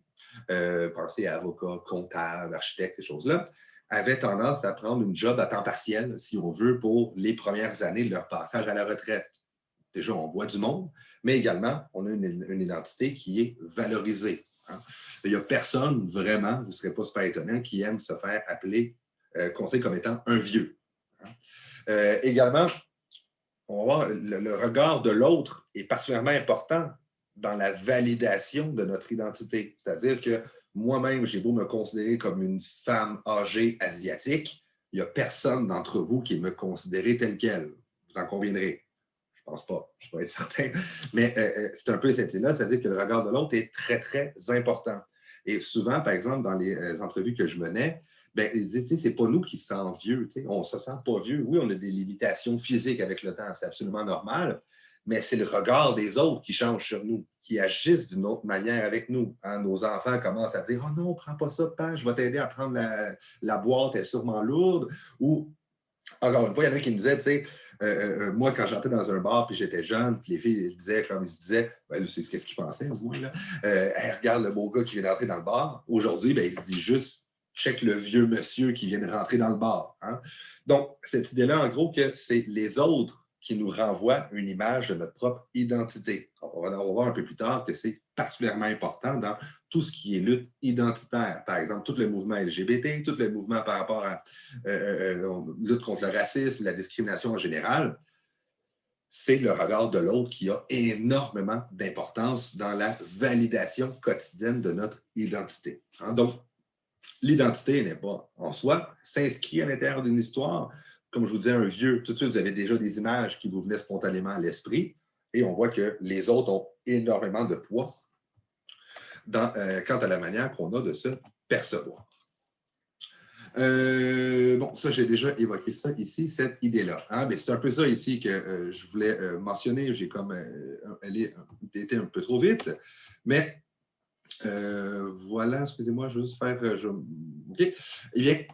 pensez à avocats, comptables, architectes, ces choses-là, avaient tendance à prendre une job à temps partiel, si on veut, pour les premières années de leur passage à la retraite. Déjà, on voit du monde, mais également, on a une identité qui est valorisée. Hein. Il n'y a personne, vraiment, vous ne serez pas super étonnant, qui aime se faire appeler, considéré comme étant un vieux. Hein. Également, on va voir, le regard de l'autre est particulièrement important dans la validation de notre identité. C'est-à-dire que moi-même, j'ai beau me considérer comme une femme âgée asiatique, il n'y a personne d'entre vous qui me considéré tel quel. Vous en conviendrez. Je ne pense pas, je ne peux pas être certain. Mais c'est un peu cette idée-là, c'est-à-dire que le regard de l'autre est très, très important. Et souvent, par exemple, dans les entrevues que je menais, ben, ils disent, c'est pas nous qui se sent vieux, on ne se sent pas vieux. Oui, on a des limitations physiques avec le temps, c'est absolument normal, mais c'est le regard des autres qui change sur nous, qui agissent d'une autre manière avec nous. Hein, nos enfants commencent à dire « Oh non, prends pas ça, papa, je vais t'aider à prendre la boîte, elle est sûrement lourde. » Ou, encore une fois, il y en a qui me disaient, tu sais, moi, quand j'entrais dans un bar puis j'étais jeune, puis les filles disaient, comme ils se disaient, ben, qu'est-ce qu'ils pensaient, dis-moi, là? Hey, regarde le beau gars qui vient d'entrer dans le bar. Aujourd'hui, ben, il se dit juste, check le vieux monsieur qui vient de rentrer dans le bar. Hein? Donc, cette idée-là, en gros, que c'est les autres qui nous renvoient une image de notre propre identité. On va voir un peu plus tard que c'est particulièrement important dans tout ce qui est lutte identitaire. Par exemple, tout le mouvement LGBT, tout le mouvement par rapport à lutte contre le racisme, la discrimination en général, c'est le regard de l'autre qui a énormément d'importance dans la validation quotidienne de notre identité. Hein? Donc, l'identité n'est pas en soi, s'inscrit à l'intérieur d'une histoire. Comme je vous disais, un vieux, tout de suite, vous avez déjà des images qui vous venaient spontanément à l'esprit et on voit que les autres ont énormément de poids quant à la manière qu'on a de se percevoir. Bon, ça, j'ai déjà évoqué ça ici, cette idée-là. Hein? Mais c'est un peu ça ici que je voulais mentionner. J'ai comme été un peu trop vite. Mais voilà, excusez-moi, je vais juste faire... OK. Eh bien,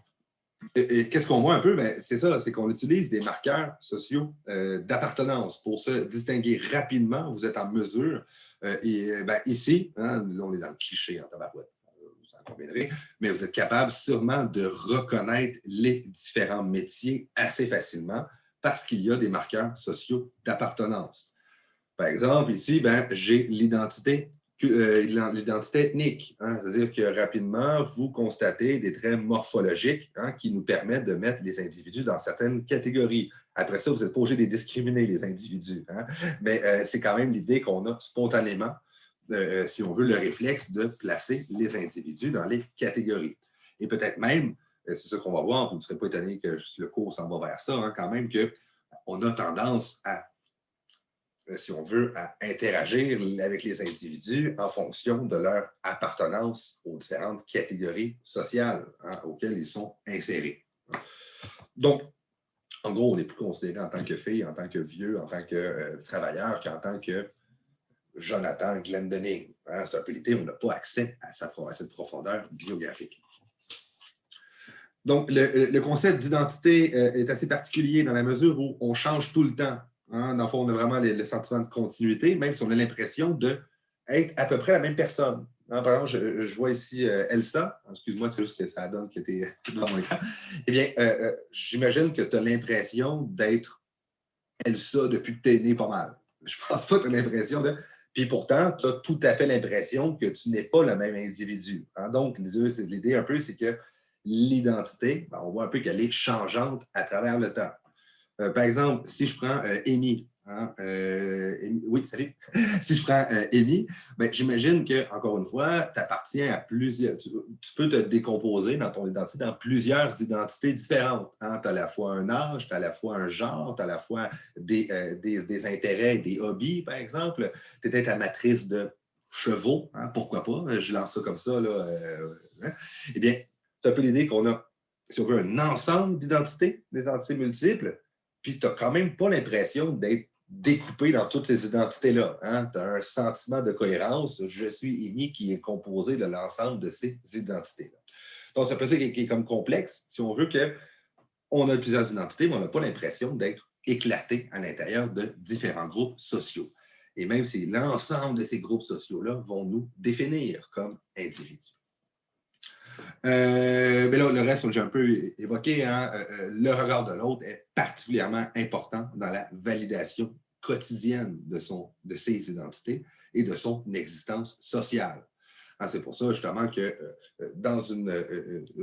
qu'est-ce qu'on voit un peu? Ben, c'est ça, c'est qu'on utilise des marqueurs sociaux d'appartenance pour se distinguer rapidement. Vous êtes en mesure. Ici, hein, là, on est dans le cliché en tabarouette. Mais vous êtes capable sûrement de reconnaître les différents métiers assez facilement parce qu'il y a des marqueurs sociaux d'appartenance. Par exemple, ici, j'ai l'identité ethnique. Hein, c'est-à-dire que rapidement, vous constatez des traits morphologiques qui nous permettent de mettre les individus dans certaines catégories. Après ça, vous n'êtes pas obligé de les discriminer, les individus. Hein, mais c'est quand même l'idée qu'on a spontanément si on veut, le réflexe de placer les individus dans les catégories. Et peut-être même, c'est ça qu'on va voir, vous ne serez pas étonné que le cours s'en va vers ça, hein, quand même, qu'on a tendance à, si on veut, à interagir avec les individus en fonction de leur appartenance aux différentes catégories sociales auxquelles ils sont insérés. Donc, en gros, on n'est plus considéré en tant que fille, en tant que vieux, en tant que travailleur qu'en tant que Jonathan Glendening. Hein, c'est un peu l'idée, on n'a pas accès à cette profondeur biographique. Donc, le concept d'identité est assez particulier dans la mesure où on change tout le temps. Hein. Dans le fond, on a vraiment le sentiment de continuité, même si on a l'impression d'être à peu près la même personne. Hein, par exemple, je vois ici Elsa. Excuse-moi, c'est juste que ça donne qui était dans mon écran. Eh bien, j'imagine que tu as l'impression d'être Elsa depuis que tu es né pas mal. Je ne pense pas que tu as l'impression de... Puis pourtant, tu as tout à fait l'impression que tu n'es pas le même individu. Hein? Donc, l'idée un peu, c'est que l'identité, on voit un peu qu'elle est changeante à travers le temps. Par exemple, si je prends Amy, hein, oui, salut. Si je prends Amy, j'imagine que, encore une fois, tu appartiens à plusieurs. Tu peux te décomposer dans ton identité dans plusieurs identités différentes. Hein? Tu as à la fois un âge, tu as à la fois un genre, tu as à la fois des intérêts, des hobbies, par exemple. Tu es peut-être amatrice de chevaux, hein? Pourquoi pas? Je lance ça comme ça. Là, hein? Eh bien, c'est un peu l'idée qu'on a, si on veut, un ensemble d'identités, des identités multiples. Puis tu n'as quand même pas l'impression d'être découpé dans toutes ces identités-là. Hein? Tu as un sentiment de cohérence. Je suis Amy qui est composé de l'ensemble de ces identités-là. Donc, c'est un peu ça qui est comme complexe. Si on veut qu'on a plusieurs identités, mais on n'a pas l'impression d'être éclaté à l'intérieur de différents groupes sociaux. Et même si l'ensemble de ces groupes sociaux-là vont nous définir comme individus. Mais là, le reste, j'ai un peu évoqué, hein, le regard de l'autre est particulièrement important dans la validation quotidienne de ses identités et de son existence sociale. Hein, c'est pour ça, justement, que dans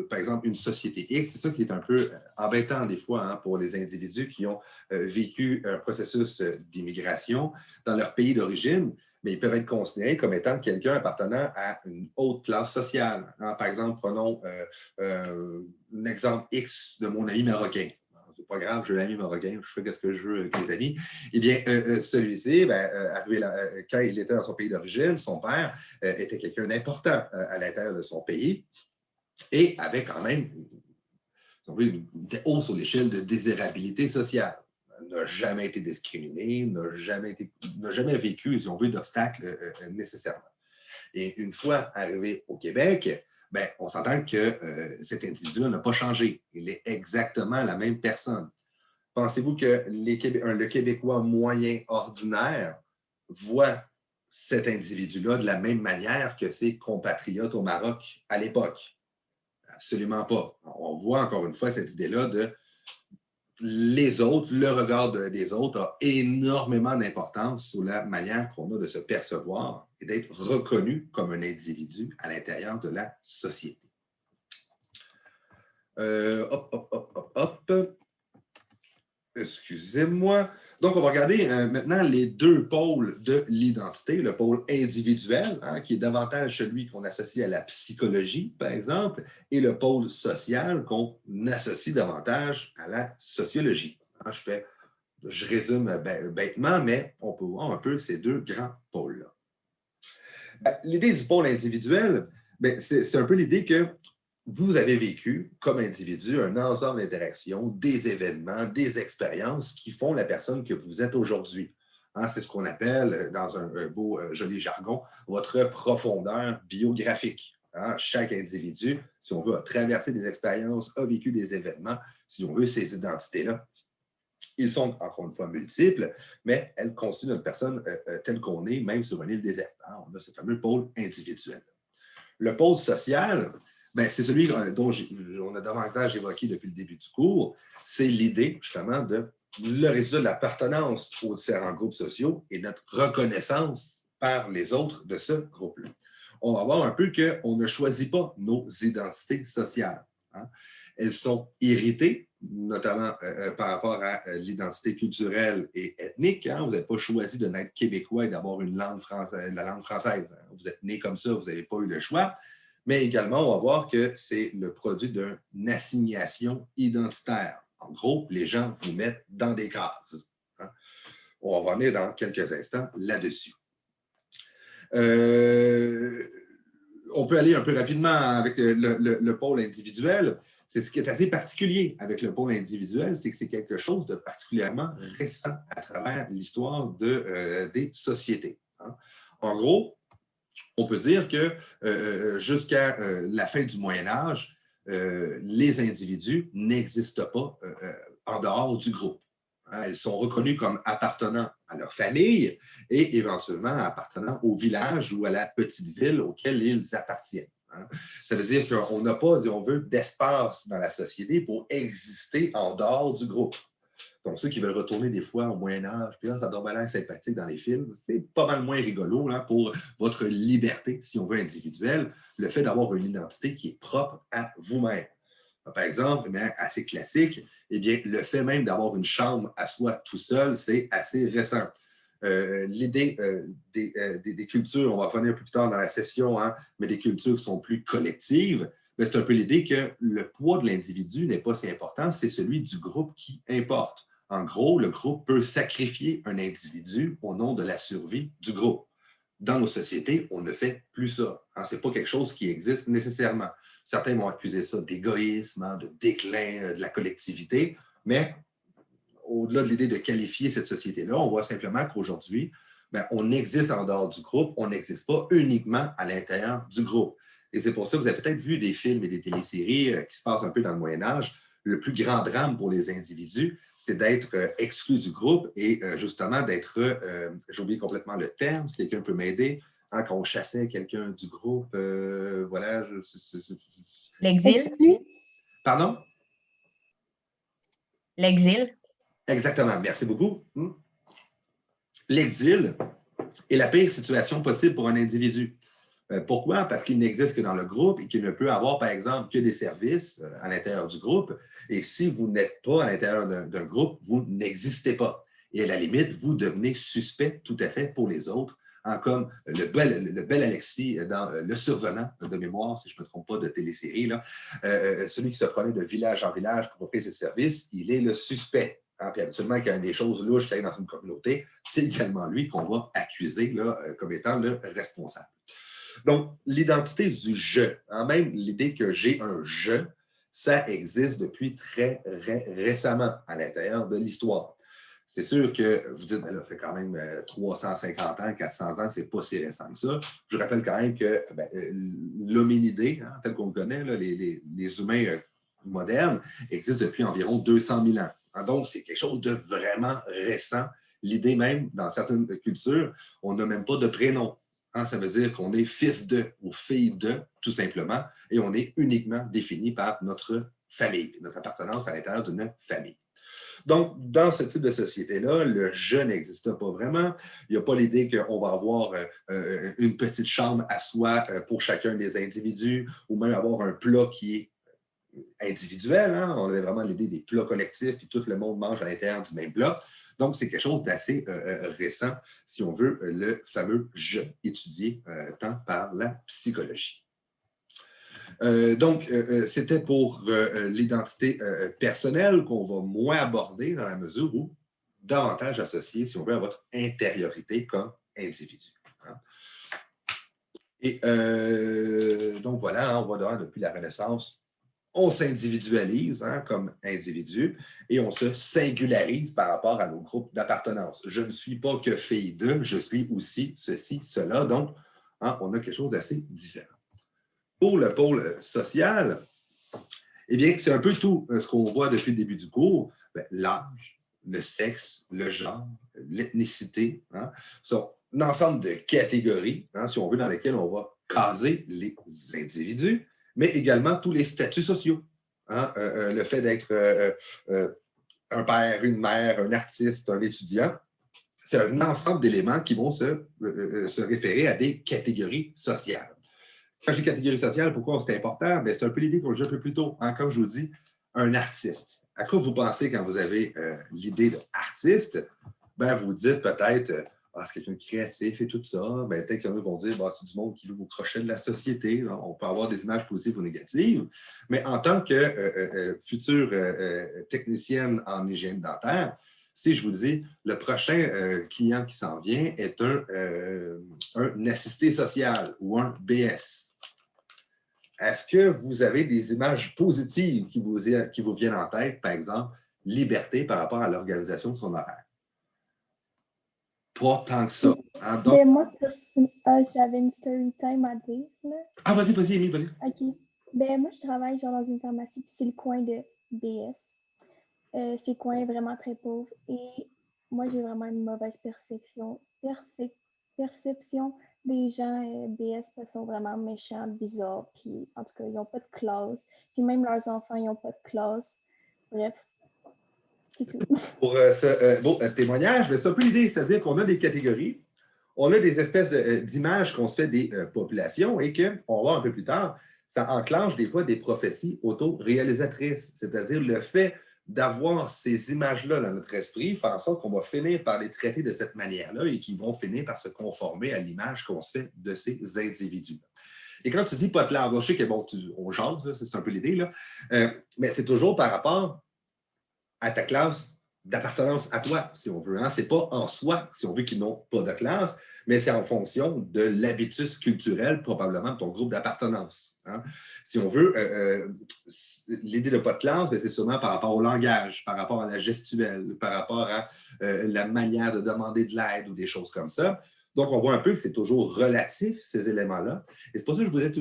par exemple, une société X, c'est ça qui est un peu embêtant des fois hein, pour les individus qui ont vécu un processus d'immigration dans leur pays d'origine, mais ils peuvent être considérés comme étant quelqu'un appartenant à une haute classe sociale. Hein, par exemple, prenons un exemple X de mon ami marocain. C'est pas grave, j'ai un ami marocain, je fais ce que je veux avec mes amis. Eh bien, celui-ci, arrivé là, quand il était dans son pays d'origine, son père était quelqu'un d'important à l'intérieur de son pays et avait quand même, il était haut sur l'échelle de désirabilité sociale. N'a jamais été discriminé, n'a jamais vécu, si on veut, d'obstacles nécessairement. Et une fois arrivé au Québec, on s'entend que cet individu n'a pas changé. Il est exactement la même personne. Pensez-vous que le Québécois moyen ordinaire voit cet individu-là de la même manière que ses compatriotes au Maroc à l'époque? Absolument pas. On voit encore une fois cette idée-là de les autres, le regard des autres a énormément d'importance sur la manière qu'on a de se percevoir et et d'être reconnu comme un individu à l'intérieur de la société. Hop. Excusez-moi. Donc, on va regarder maintenant les deux pôles de l'identité. Le pôle individuel, hein, qui est davantage celui qu'on associe à la psychologie, par exemple, et le pôle social qu'on associe davantage à la sociologie. Hein, je résume bêtement, mais on peut voir un peu ces deux grands pôles-là. L'idée du pôle individuel, c'est un peu l'idée que vous avez vécu comme individu un ensemble d'interactions, des événements, des expériences qui font la personne que vous êtes aujourd'hui. Hein, c'est ce qu'on appelle, dans un beau, joli jargon, votre profondeur biographique. Hein, chaque individu, si on veut, a traversé des expériences, a vécu des événements, si on veut, ces identités-là. Ils sont, encore une fois, multiples, mais elles constituent notre personne telle qu'on est, même sur une île déserte. Hein, on a ce fameux pôle individuel. Le pôle social, c'est celui dont on a davantage évoqué depuis le début du cours. C'est l'idée, justement, de le résultat de l'appartenance aux différents groupes sociaux et notre reconnaissance par les autres de ce groupe-là. On va voir un peu qu'on ne choisit pas nos identités sociales. Hein. Elles sont héritées, notamment par rapport à l'identité culturelle et ethnique. Hein. Vous n'avez pas choisi de naître québécois et d'avoir une langue la langue française. Vous êtes né comme ça, vous n'avez pas eu le choix. Mais également, on va voir que c'est le produit d'une assignation identitaire. En gros, les gens vous mettent dans des cases. Hein. On va revenir dans quelques instants là-dessus. On peut aller un peu rapidement avec le pôle individuel. C'est ce qui est assez particulier avec le pôle individuel, c'est que c'est quelque chose de particulièrement récent à travers l'histoire des sociétés. Hein. En gros, on peut dire que jusqu'à la fin du Moyen Âge, les individus n'existent pas en dehors du groupe. Hein, ils sont reconnus comme appartenant à leur famille et éventuellement appartenant au village ou à la petite ville auquel ils appartiennent. Hein. Ça veut dire qu'on n'a pas, si on veut, d'espace dans la société pour exister en dehors du groupe. Donc, ceux qui veulent retourner des fois au Moyen-Âge, puis là, ça doit l'air sympathique dans les films, c'est pas mal moins rigolo là, pour votre liberté, si on veut, individuelle, le fait d'avoir une identité qui est propre à vous-même. Par exemple, assez classique, eh bien, le fait même d'avoir une chambre à soi tout seul, c'est assez récent. L'idée des cultures, on va revenir un peu plus tard dans la session, hein, mais des cultures qui sont plus collectives, c'est un peu l'idée que le poids de l'individu n'est pas si important, c'est celui du groupe qui importe. En gros, le groupe peut sacrifier un individu au nom de la survie du groupe. Dans nos sociétés, on ne fait plus ça. Hein, ce n'est pas quelque chose qui existe nécessairement. Certains vont accuser ça d'égoïsme, hein, de déclin de la collectivité, mais au-delà de l'idée de qualifier cette société-là, on voit simplement qu'aujourd'hui, on existe en dehors du groupe, on n'existe pas uniquement à l'intérieur du groupe. Et c'est pour ça que vous avez peut-être vu des films et des téléséries qui se passent un peu dans le Moyen-Âge. Le plus grand drame pour les individus, c'est d'être exclu du groupe et justement d'être, j'ai oublié complètement le terme, si quelqu'un peut m'aider, hein, quand on chassait quelqu'un du groupe, voilà. L'exil. Pardon? L'exil. Exactement, merci beaucoup. L'exil est la pire situation possible pour un individu. Pourquoi? Parce qu'il n'existe que dans le groupe et qu'il ne peut avoir, par exemple, que des services à l'intérieur du groupe. Et si vous n'êtes pas à l'intérieur d'un groupe, vous n'existez pas. Et à la limite, vous devenez suspect tout à fait pour les autres, hein, comme le bel Alexis dans Le Survenant de mémoire, si je ne me trompe pas, de télésérie, là, celui qui se prenait de village en village pour offrir ses services, il est le suspect. Hein, puis habituellement, quand il y a des choses louches qui arrivent dans une communauté, c'est également lui qu'on va accuser là, comme étant le responsable. Donc, l'identité du « je », hein, même l'idée que j'ai un « je », ça existe depuis très récemment à l'intérieur de l'histoire. C'est sûr que vous dites, ça fait quand même 350 ans, 400 ans, c'est pas si récent que ça. Je rappelle quand même que l'hominidé, hein, tel qu'on le connaît, là, les humains modernes, existent depuis environ 200 000 ans. Hein, donc, c'est quelque chose de vraiment récent. L'idée même, dans certaines cultures, on n'a même pas de prénom. Hein, ça veut dire qu'on est fils de ou fille de, tout simplement, et on est uniquement défini par notre famille, notre appartenance à l'intérieur d'une famille. Donc, dans ce type de société-là, le je n'existe pas vraiment. Il n'y a pas l'idée qu'on va avoir une petite chambre à soi pour chacun des individus ou même avoir un plat qui est individuel. Hein? On avait vraiment l'idée des plats collectifs, puis tout le monde mange à l'intérieur du même plat. Donc, c'est quelque chose d'assez récent, si on veut, le fameux « je » étudié tant par la psychologie. Donc, c'était pour l'identité personnelle qu'on va moins aborder dans la mesure où davantage associé, si on veut, à votre intériorité comme individu. Hein? Et donc, voilà, hein, on voit dehors depuis la Renaissance, on s'individualise hein, comme individu et on se singularise par rapport à nos groupes d'appartenance. Je ne suis pas que fille d'eux, je suis aussi ceci, cela. Donc, hein, on a quelque chose d'assez différent. Pour le pôle social, eh bien, c'est un peu tout ce qu'on voit depuis le début du cours. L'âge, le sexe, le genre, l'ethnicité, hein, sont un ensemble de catégories, hein, si on veut, dans lesquelles on va caser les individus, mais également tous les statuts sociaux. Hein, le fait d'être un père, une mère, un artiste, un étudiant, c'est un ensemble d'éléments qui vont se référer à des catégories sociales. Quand je dis catégorie sociale, pourquoi c'est important? Bien, c'est un peu l'idée qu'on joue un peu plus tôt. Hein? Comme je vous dis, un artiste. À quoi vous pensez quand vous avez l'idée d'artiste? Ben, vous dites peut-être, c'est quelqu'un de créatif et tout ça. Ben, peut-être qu'il y en a qui vont dire, c'est du monde qui joue au crochet de la société. Hein? On peut avoir des images positives ou négatives. Mais en tant que future technicienne en hygiène dentaire, si je vous dis, le prochain client qui s'en vient est un assisté social ou un BS. Est-ce que vous avez des images positives qui vous viennent en tête, par exemple, liberté par rapport à l'organisation de son horaire? Pas tant que ça. Hein? Donc... Ben, moi, j'avais une story time à dire. Là. Ah, vas-y, Amy, vas-y. OK. Ben, moi, je travaille genre dans une pharmacie, puis c'est le coin de BS. C'est le coin vraiment très pauvre. Et moi, j'ai vraiment une mauvaise perception des gens BS parce qu'ils sont vraiment méchants, bizarres. Puis, en tout cas, ils n'ont pas de classe. Puis même leurs enfants, ils n'ont pas de classe. Bref. C'est tout. Pour ce beau témoignage, c'est un peu l'idée, c'est-à-dire qu'on a des catégories, on a des espèces d'images qu'on se fait des populations et qu'on va voir un peu plus tard, ça enclenche des fois des prophéties auto-réalisatrices, c'est-à-dire le fait d'avoir ces images-là dans notre esprit fait en sorte qu'on va finir par les traiter de cette manière-là et qu'ils vont finir par se conformer à l'image qu'on se fait de ces individus. Et quand tu dis pas de clair, je sais que bon, on jase, c'est un peu l'idée, là, mais c'est toujours par rapport à ta classe d'appartenance à toi, si on veut. Hein? Ce n'est pas en soi, si on veut, qu'ils n'ont pas de classe, mais c'est en fonction de l'habitus culturel, probablement, de ton groupe d'appartenance. Hein? Si on veut, l'idée de pas de classe, c'est sûrement par rapport au langage, par rapport à la gestuelle, par rapport à la manière de demander de l'aide ou des choses comme ça. Donc, on voit un peu que c'est toujours relatif, ces éléments-là. Et c'est pour ça que je vous disais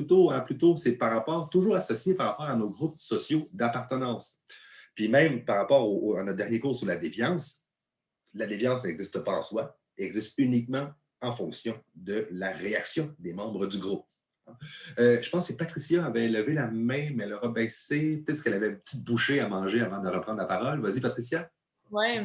plutôt c'est par rapport, toujours associé par rapport à nos groupes sociaux d'appartenance. Puis même par rapport à notre dernier cours sur la déviance n'existe pas en soi, elle existe uniquement en fonction de la réaction des membres du groupe. Je pense que Patricia avait levé la main, mais elle aura baissé. Peut-être qu'elle avait une petite bouchée à manger avant de reprendre la parole. Vas-y, Patricia. Oui.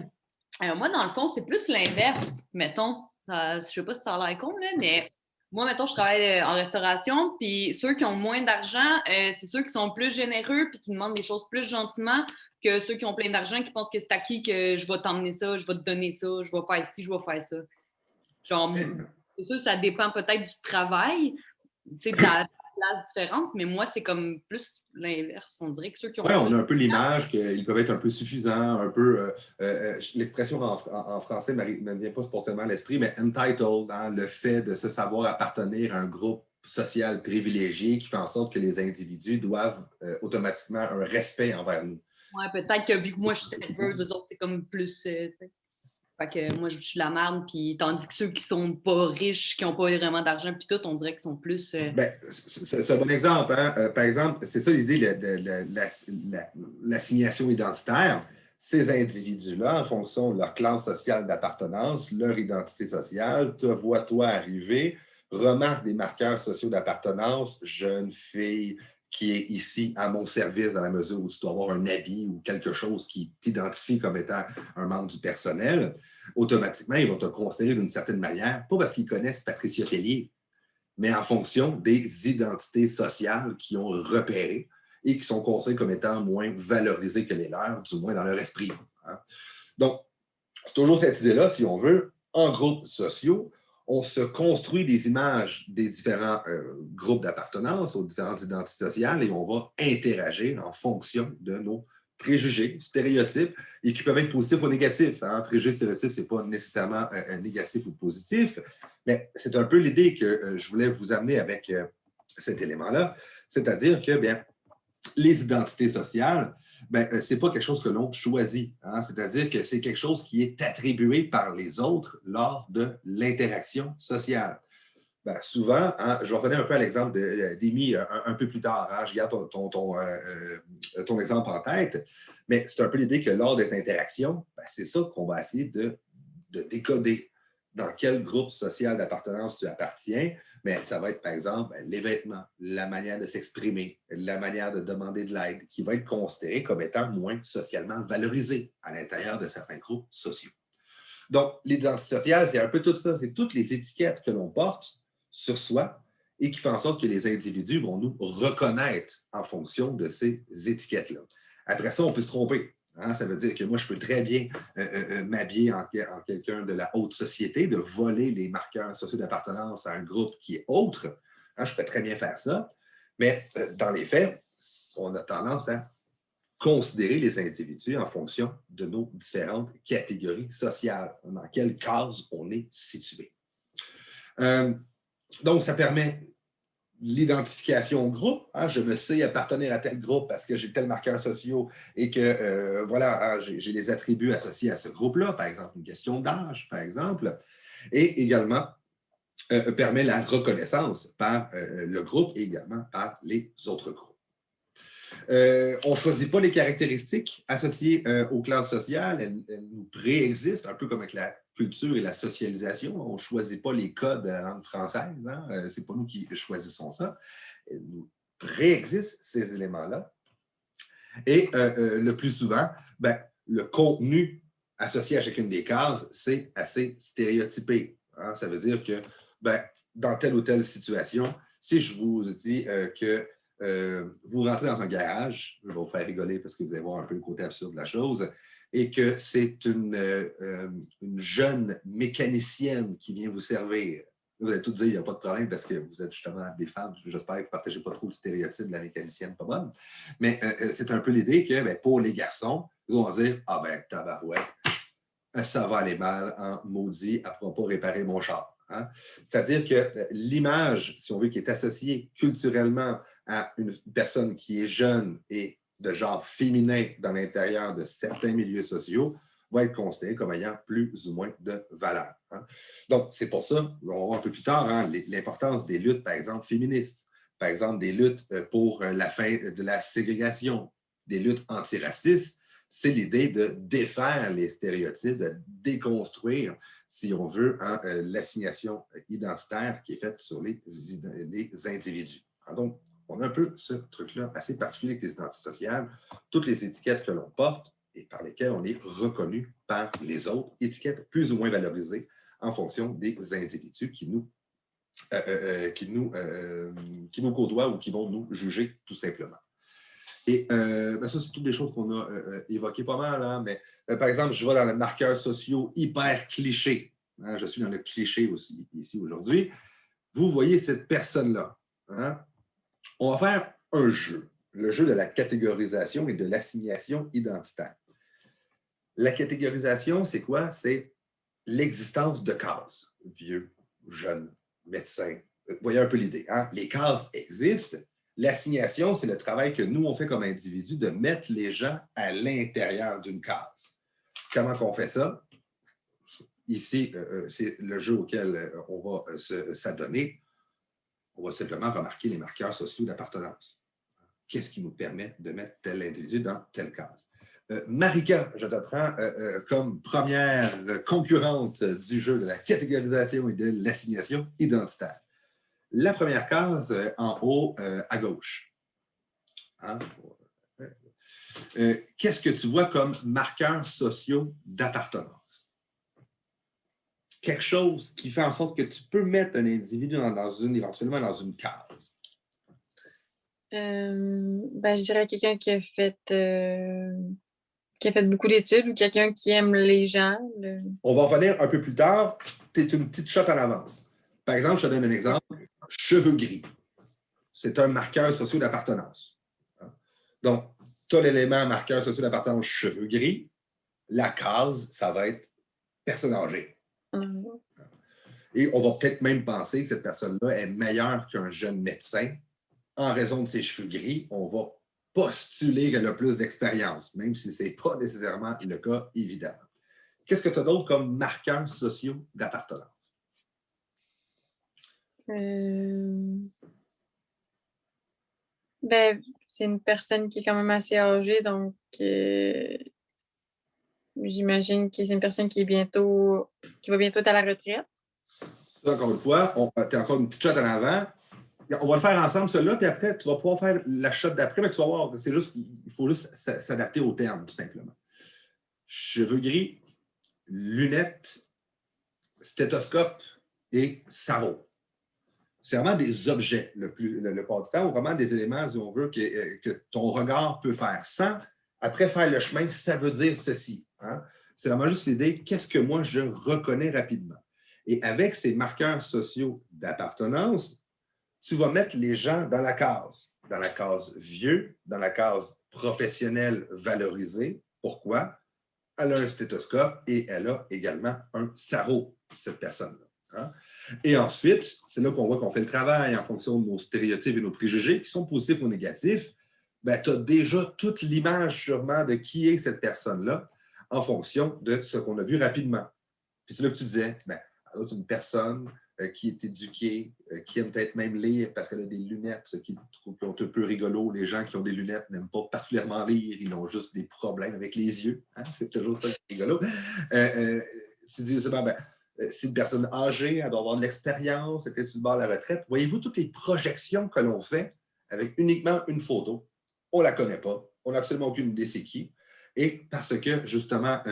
Moi, dans le fond, c'est plus l'inverse, mettons. Je ne sais pas si ça a l'air con, là, mais moi, mettons, je travaille en restauration, puis ceux qui ont moins d'argent, c'est ceux qui sont plus généreux puis qui demandent des choses plus gentiment que ceux qui ont plein d'argent qui pensent que c'est acquis, que je vais t'emmener ça, je vais te donner ça, je vais faire ci, je vais faire ça. Genre, c'est sûr, ça dépend peut-être du travail, tu sais, de la place différente, mais moi, c'est comme plus l'inverse. On dirait que ceux qui ont... Oui, on a un peu l'image qu'ils peuvent être un peu suffisants, un peu... l'expression en français ne me vient pas spontanément à l'esprit, mais entitled, hein, le fait de se savoir appartenir à un groupe social privilégié qui fait en sorte que les individus doivent automatiquement un respect envers nous. Oui, peut-être que vu que moi, je suis serveuse, eux autres, c'est comme plus... fait que moi, je suis la merde, puis tandis que ceux qui sont pas riches, qui n'ont pas vraiment d'argent, puis tout, on dirait qu'ils sont plus... Ben, c'est un bon exemple. Hein? Par exemple, c'est ça l'idée de l'assignation identitaire. Ces individus-là, en fonction de leur classe sociale d'appartenance, leur identité sociale, te voient toi arriver, remarquent des marqueurs sociaux d'appartenance, jeune fille qui est ici à mon service dans la mesure où tu dois avoir un habit ou quelque chose qui t'identifie comme étant un membre du personnel, automatiquement, ils vont te considérer d'une certaine manière, pas parce qu'ils connaissent Patricia Tellier, mais en fonction des identités sociales qu'ils ont repérées et qui sont considérées comme étant moins valorisées que les leurs, du moins dans leur esprit. Hein. Donc, c'est toujours cette idée-là, si on veut, en groupes sociaux, on se construit des images des différents groupes d'appartenance aux différentes identités sociales et on va interagir en fonction de nos préjugés, stéréotypes, et qui peuvent être positifs ou négatifs. Hein. Préjugés, stéréotypes, ce n'est pas nécessairement négatif ou positif, mais c'est un peu l'idée que je voulais vous amener avec cet élément-là, c'est-à-dire que, bien, les identités sociales, ce n'est pas quelque chose que l'on choisit. Hein? C'est-à-dire que c'est quelque chose qui est attribué par les autres lors de l'interaction sociale. Souvent, hein, je vais revenir un peu à l'exemple d'Amy un peu plus tard. Hein? Je garde ton exemple en tête, mais c'est un peu l'idée que lors des interactions, c'est ça qu'on va essayer de décoder. Dans quel groupe social d'appartenance tu appartiens, mais ça va être, par exemple, les vêtements, la manière de s'exprimer, la manière de demander de l'aide, qui va être considérée comme étant moins socialement valorisée à l'intérieur de certains groupes sociaux. Donc, l'identité sociale, c'est un peu tout ça. C'est toutes les étiquettes que l'on porte sur soi et qui font en sorte que les individus vont nous reconnaître en fonction de ces étiquettes-là. Après ça, on peut se tromper. Hein, ça veut dire que moi, je peux très bien m'habiller en quelqu'un de la haute société, de voler les marqueurs sociaux d'appartenance à un groupe qui est autre. Hein, je peux très bien faire ça. Mais dans les faits, on a tendance à considérer les individus en fonction de nos différentes catégories sociales, dans quelle case on est situé. Donc, ça permet l'identification au groupe. Hein, je me sais appartenir à tel groupe parce que j'ai tel marqueur social et que voilà, hein, j'ai les attributs associés à ce groupe-là, par exemple, une question d'âge, par exemple. Et également, permet la reconnaissance par le groupe et également par les autres groupes. On ne choisit pas les caractéristiques associées aux classes sociales. Elles nous préexistent, un peu comme avec la culture et la socialisation. On ne choisit pas les codes de la langue française. Hein? Ce n'est pas nous qui choisissons ça. Elles nous préexistent, ces éléments-là. Et le plus souvent, le contenu associé à chacune des cases, c'est assez stéréotypé. Hein? Ça veut dire que dans telle ou telle situation, si je vous dis que vous rentrez dans un garage, je vais vous faire rigoler parce que vous allez voir un peu le côté absurde de la chose, et que c'est une jeune mécanicienne qui vient vous servir. Vous allez tout dire, il n'y a pas de problème parce que vous êtes justement des femmes. J'espère que vous ne partagez pas trop le stéréotype de la mécanicienne pas bonne. Mais c'est un peu l'idée que pour les garçons, ils vont dire « Ah ben, tabarouette, ça va aller mal en maudit, elle ne pourra pas réparer mon char. » Hein? C'est-à-dire que l'image, si on veut, qui est associée culturellement à une personne qui est jeune et de genre féminin dans l'intérieur de certains milieux sociaux, va être considérée comme ayant plus ou moins de valeur. Hein? Donc, c'est pour ça, on va voir un peu plus tard, hein, l'importance des luttes, par exemple, féministes, par exemple, des luttes pour la fin de la ségrégation, des luttes antiracistes, c'est l'idée de défaire les stéréotypes, de déconstruire, si on veut, hein, l'assignation identitaire qui est faite sur les individus. Hein, donc, on a un peu ce truc-là assez particulier avec les identités sociales, toutes les étiquettes que l'on porte et par lesquelles on est reconnu par les autres, étiquettes plus ou moins valorisées en fonction des individus qui nous côtoient ou qui vont nous juger tout simplement. Et ça, c'est toutes des choses qu'on a évoquées pas mal, hein, mais par exemple, je vais dans les marqueurs sociaux hyper clichés. Hein, je suis dans le cliché aussi ici aujourd'hui. Vous voyez cette personne-là. Hein? On va faire un jeu, le jeu de la catégorisation et de l'assignation identitaire. La catégorisation, c'est quoi? C'est l'existence de cases. Vieux, jeune, médecin. Vous voyez un peu l'idée. Hein? Les cases existent. L'assignation, c'est le travail que nous, on fait comme individus de mettre les gens à l'intérieur d'une case. Comment on fait ça? Ici, c'est le jeu auquel on va s'adonner. On va simplement remarquer les marqueurs sociaux d'appartenance. Qu'est-ce qui nous permet de mettre tel individu dans telle case? Marika, je te prends comme première concurrente du jeu de la catégorisation et de l'assignation identitaire. La première case en haut à gauche. Hein? Qu'est-ce que tu vois comme marqueurs sociaux d'appartenance? Quelque chose qui fait en sorte que tu peux mettre un individu éventuellement dans une case. Je dirais quelqu'un qui a fait beaucoup d'études ou quelqu'un qui aime les gens. On va revenir un peu plus tard. Tu es une petite shot en avance. Par exemple, je te donne un exemple. Cheveux gris. C'est un marqueur social d'appartenance. Donc, tu as l'élément marqueur social d'appartenance cheveux gris. La case, ça va être personne âgée. Et on va peut-être même penser que cette personne-là est meilleure qu'un jeune médecin. En raison de ses cheveux gris, on va postuler qu'elle a plus d'expérience, même si ce n'est pas nécessairement le cas, évidemment. Qu'est-ce que tu as d'autre comme marqueurs sociaux d'appartenance? C'est une personne qui est quand même assez âgée, donc j'imagine que c'est une personne qui va bientôt être à la retraite. Ça, encore une fois, tu as encore une petite shot en avant. On va le faire ensemble, celui-là, puis après, tu vas pouvoir faire la shot d'après, mais tu vas voir, il faut juste s'adapter au terme, tout simplement. Cheveux gris, lunettes, stéthoscope et sarrau. C'est vraiment des objets, le part du temps, ou vraiment des éléments, si on veut, que ton regard peut faire sans, après faire le chemin, ça veut dire ceci. Hein? C'est vraiment juste l'idée, qu'est-ce que moi je reconnais rapidement? Et avec ces marqueurs sociaux d'appartenance, tu vas mettre les gens dans la case vieux, dans la case professionnelle valorisée. Pourquoi? Elle a un stéthoscope et elle a également un sarrau, cette personne-là. Hein? Et ensuite, c'est là qu'on voit qu'on fait le travail en fonction de nos stéréotypes et nos préjugés qui sont positifs ou négatifs. Tu as déjà toute l'image sûrement de qui est cette personne-là en fonction de ce qu'on a vu rapidement. Puis c'est là que tu disais, c'est une personne qui est éduquée, qui aime peut-être même lire parce qu'elle a des lunettes, ce qui sont un peu rigolo. Les gens qui ont des lunettes n'aiment pas particulièrement lire, ils ont juste des problèmes avec les yeux. Hein? C'est toujours ça qui est rigolo. Tu dis souvent, c'est une personne âgée, elle doit avoir de l'expérience, elle était sur le bord de la retraite. Voyez-vous toutes les projections que l'on fait avec uniquement une photo? On ne la connaît pas, on n'a absolument aucune idée c'est qui. Et parce que, justement,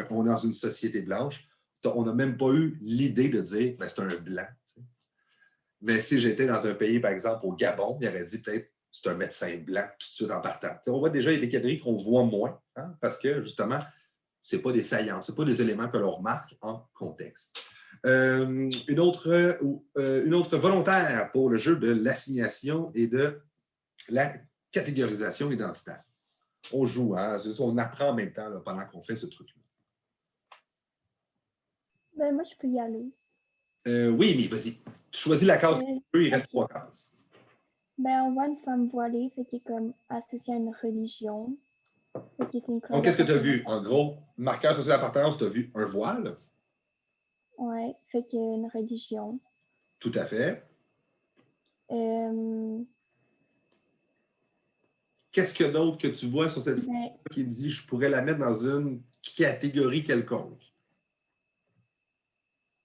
on est dans une société blanche, on n'a même pas eu l'idée de dire c'est un blanc. T'sais. Mais si j'étais dans un pays, par exemple, au Gabon, il aurait dit peut-être c'est un médecin blanc tout de suite en partant. T'sais, on voit déjà, il y a des catégories qu'on voit moins, hein, parce que, justement, ce n'est pas des saillants, ce n'est pas des éléments que l'on remarque en contexte. Une autre volontaire pour le jeu de l'assignation et de la catégorisation identitaire. On joue, hein, on apprend en même temps là, pendant qu'on fait ce truc-là. Moi, je peux y aller. Oui, mais vas-y. Tu choisis la case que tu veux, il reste 3 cases. On voit une femme voilée, fait qu'elle est comme associée à une religion. Donc, qu'est-ce que tu as vu? En gros, marqueur social d'appartenance, tu as vu un voile? Oui, fait qu'il y a une religion. Tout à fait. Qu'est-ce qu'il y a d'autre que tu vois sur cette photo qui dit je pourrais la mettre dans une catégorie quelconque?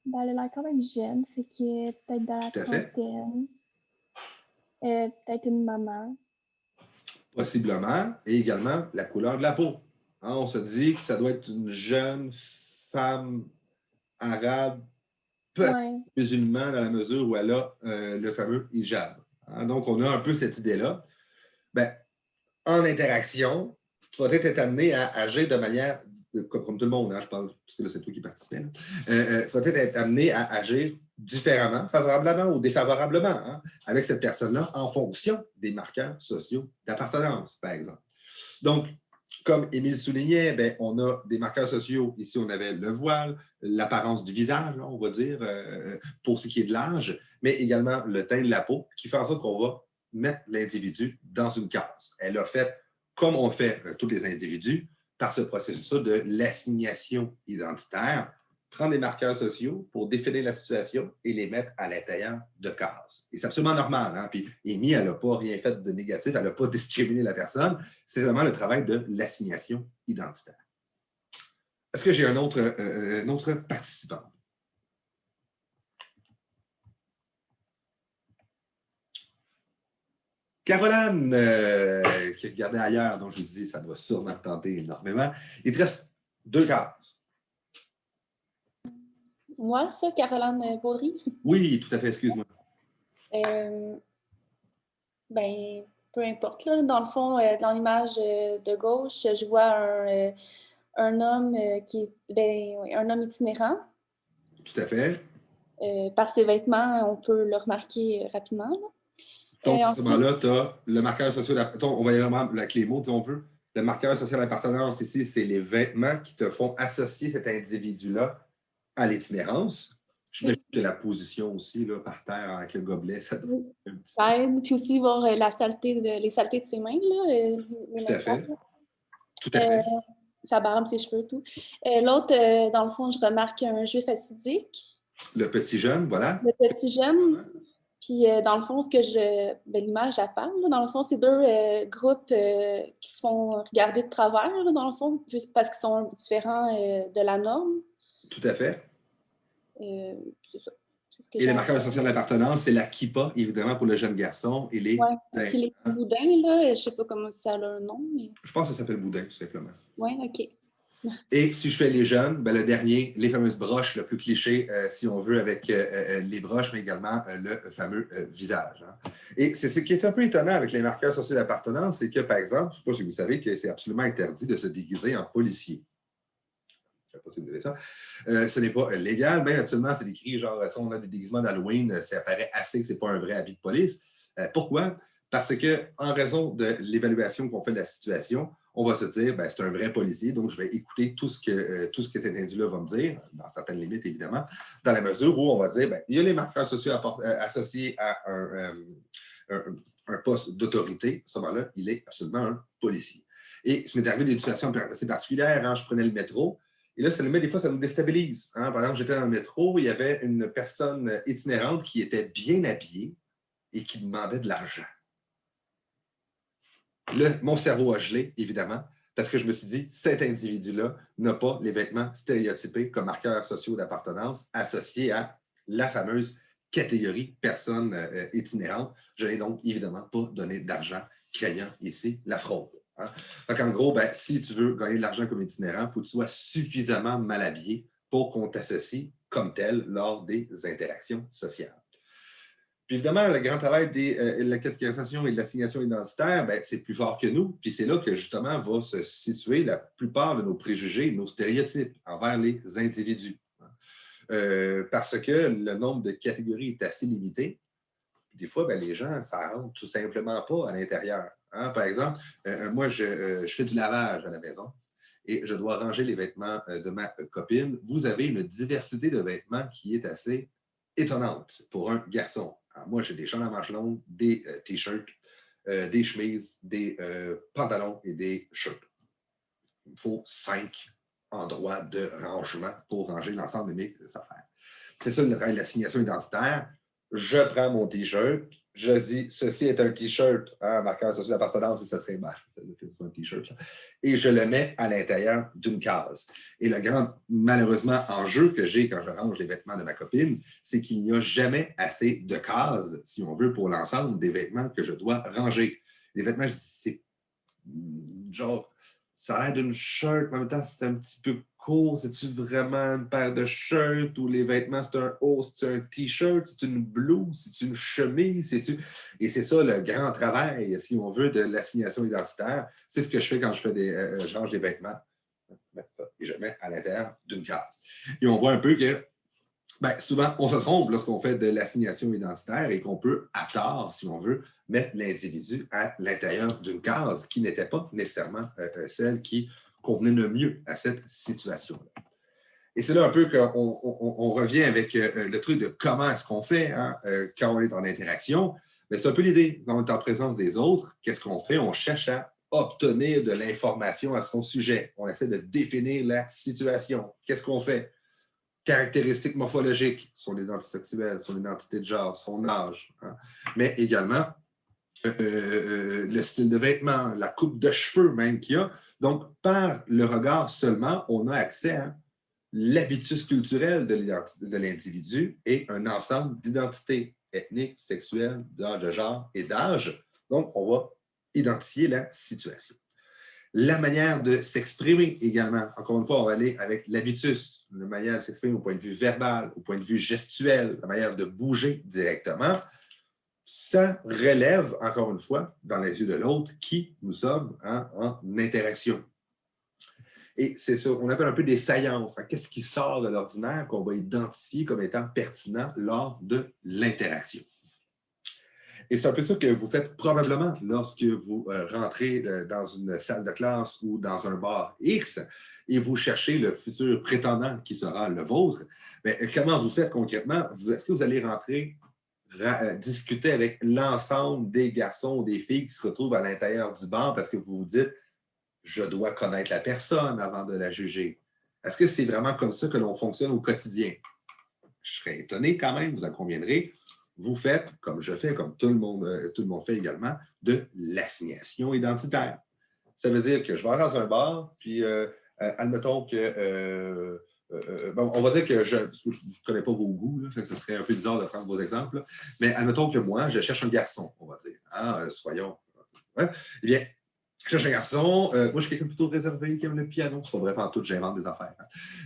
Elle a l'air quand même jeune, fait qu'elle est peut-être dans la trentaine. Peut-être une maman. Possiblement. Et également la couleur de la peau. Hein, on se dit que ça doit être une jeune femme arabe, peut-être musulmane dans la mesure où elle a le fameux hijab. Hein, donc, on a un peu cette idée-là. En interaction, tu vas peut-être être amené à agir de manière, comme tout le monde, hein, je parle, parce que là, c'est toi qui participes, tu vas peut-être être amené à agir différemment, favorablement ou défavorablement, hein, avec cette personne-là, en fonction des marqueurs sociaux d'appartenance, par exemple. Donc, comme Émile soulignait, on a des marqueurs sociaux. Ici, on avait le voile, l'apparence du visage, on va dire, pour ce qui est de l'âge, mais également le teint de la peau, qui fait en sorte qu'on va mettre l'individu dans une case. Elle a fait, comme on fait tous les individus, par ce processus-là de l'assignation identitaire, prendre des marqueurs sociaux pour définir la situation et les mettre à l'intérieur de cases. Et c'est absolument normal. Hein? Puis Amy, elle n'a pas rien fait de négatif, elle n'a pas discriminé la personne. C'est vraiment le travail de l'assignation identitaire. Est-ce que j'ai un autre participant? Caroline, qui regardait ailleurs, dont je vous dis, ça doit sûrement te tenter énormément. Il te reste 2 cases. Moi, ça, Caroline Baudry? Oui, tout à fait, excuse-moi. Ben, peu importe. Là. Dans le fond, dans l'image de gauche, je vois un homme qui est un homme itinérant. Tout à fait. Par ses vêtements, on peut le remarquer rapidement. Là. Donc, à ce moment-là, tu as le marqueur social d'appartenance. On va y aller vraiment avec les mots, si on veut. Le marqueur social d'appartenance, ici, c'est les vêtements qui te font associer cet individu-là à l'itinérance. Je mets que la position aussi, là, par terre, avec le gobelet, ça doit un petit ça aide. Puis aussi voir les saletés de ses mains. Là, les Tout à fait. Tout à fait. Sa barbe, ses cheveux, tout. L'autre, dans le fond, je remarque un juif assidique. Le petit jeune, voilà. Le petit jeune. Puis, dans le fond, l'image, elle parle. Là, dans le fond, c'est 2 groupes qui se font regarder de travers, là, dans le fond, parce qu'ils sont différents de la norme. Tout à fait. C'est ça. Et le marqueur social d'appartenance, c'est la kippa, évidemment, pour le jeune garçon. Et les boudins. Puis les boudins, là, je ne sais pas comment ça a un nom. Mais... Je pense que ça s'appelle boudin, tout simplement. Oui, OK. Et si je fais les jeunes, ben, le dernier, les fameuses broches, le plus cliché, si on veut, avec les broches, mais également le fameux visage. Hein. Et c'est ce qui est un peu étonnant avec les marqueurs sociaux d'appartenance, c'est que, par exemple, je ne sais pas si vous savez que c'est absolument interdit de se déguiser en policier. Je ne sais pas si vous savez ça. Ce n'est pas légal, mais actuellement, c'est écrit, genre, si on a des déguisements d'Halloween, ça paraît assez que ce n'est pas un vrai habit de police. Pourquoi? Parce qu'en raison de l'évaluation qu'on fait de la situation, on va se dire, ben, c'est un vrai policier, donc je vais écouter tout ce que cet individu-là va me dire, dans certaines limites, évidemment, dans la mesure où on va dire, ben, il y a les marqueurs sociaux associés à un poste d'autorité. À ce moment-là, il est absolument un policier. Et ça m'est arrivé des situations assez particulières. Hein, je prenais le métro, et là, des fois, ça me déstabilise. Hein. Par exemple, j'étais dans le métro, il y avait une personne itinérante qui était bien habillée et qui demandait de l'argent. Mon cerveau a gelé, évidemment, parce que je me suis dit, cet individu-là n'a pas les vêtements stéréotypés comme marqueurs sociaux d'appartenance associés à la fameuse catégorie personne itinérante. Je n'ai donc évidemment pas donné d'argent, craignant ici la fraude. Hein. Donc, en gros, ben, si tu veux gagner de l'argent comme itinérant, il faut que tu sois suffisamment mal habillé pour qu'on t'associe comme tel lors des interactions sociales. Puis évidemment, le grand travail de la catégorisation et de l'assignation identitaire, ben, c'est plus fort que nous. Puis c'est là que justement va se situer la plupart de nos préjugés, nos stéréotypes envers les individus. Parce que le nombre de catégories est assez limité. Des fois, ben, les gens, ça rentre tout simplement pas à l'intérieur. Hein? Par exemple, moi, je fais du lavage à la maison et je dois ranger les vêtements de ma copine. Vous avez une diversité de vêtements qui est assez étonnante pour un garçon. Alors, moi, j'ai des chandails à manches longues, des t-shirts, des chemises, des pantalons et des shirts. Il me faut 5 endroits de rangement pour ranger l'ensemble de mes affaires. C'est ça le travail de l'assignation identitaire. Je prends mon t-shirt, je dis ceci est un t-shirt, hein, marqueur social d'appartenance, et ça serait un t-shirt, et je le mets à l'intérieur d'une case. Et le grand, malheureusement, enjeu que j'ai quand je range les vêtements de ma copine, c'est qu'il n'y a jamais assez de cases, si on veut, pour l'ensemble des vêtements que je dois ranger. Les vêtements, c'est genre, ça a l'air d'une shirt, mais en même temps, c'est un petit peu court. C'est-tu vraiment une paire de shirts ou les vêtements, c'est un haut, c'est un t-shirt, c'est une blouse, c'est une chemise, c'est-tu... Et c'est ça le grand travail, si on veut, de l'assignation identitaire. C'est ce que je fais quand je fais je range des vêtements et je mets à l'intérieur d'une case. Et on voit un peu que ben, souvent, on se trompe lorsqu'on fait de l'assignation identitaire et qu'on peut, à tort, si on veut, mettre l'individu à l'intérieur d'une case qui n'était pas nécessairement celle qui convenait le mieux à cette situation-là. Et c'est là un peu qu'on revient avec le truc de comment est-ce qu'on fait hein, quand on est en interaction. Mais c'est un peu l'idée, quand on est en présence des autres, qu'est-ce qu'on fait? On cherche à obtenir de l'information à son sujet. On essaie de définir la situation. Qu'est-ce qu'on fait? Caractéristiques morphologiques, son identité sexuelle, son identité de genre, son âge, hein. Mais également le style de vêtements, la coupe de cheveux même qu'il y a. Donc, par le regard seulement, on a accès à l'habitus culturel de l'individu et un ensemble d'identités ethniques, sexuelles, de genre et d'âge. Donc, on va identifier la situation. La manière de s'exprimer également. Encore une fois, on va aller avec l'habitus, la manière de s'exprimer au point de vue verbal, au point de vue gestuel, la manière de bouger directement. Ça relève, encore une fois, dans les yeux de l'autre, qui nous sommes en interaction. Et c'est ça, on appelle un peu des saillances. Qu'est-ce qui sort de l'ordinaire qu'on va identifier comme étant pertinent lors de l'interaction? Et c'est un peu ça que vous faites probablement lorsque vous rentrez dans une salle de classe ou dans un bar X et vous cherchez le futur prétendant qui sera le vôtre. Mais comment vous faites concrètement? Est-ce que vous allez rentrer discuter avec l'ensemble des garçons ou des filles qui se retrouvent à l'intérieur du bar parce que vous vous dites « je dois connaître la personne avant de la juger ». Est-ce que c'est vraiment comme ça que l'on fonctionne au quotidien? Je serais étonné quand même, vous en conviendrez. Vous faites, comme je fais, comme tout le monde fait également, de l'assignation identitaire. Ça veut dire que je vais dans un bar, puis admettons que bon, on va dire que je ne connais pas vos goûts, là, ça serait un peu bizarre de prendre vos exemples, là, mais admettons que moi, je cherche un garçon, on va dire. Soyons. Ouais. Eh bien, je cherche un garçon. Moi, je suis quelqu'un plutôt réservé qui aime le piano. C'est pas vrai, en tout, j'invente des affaires.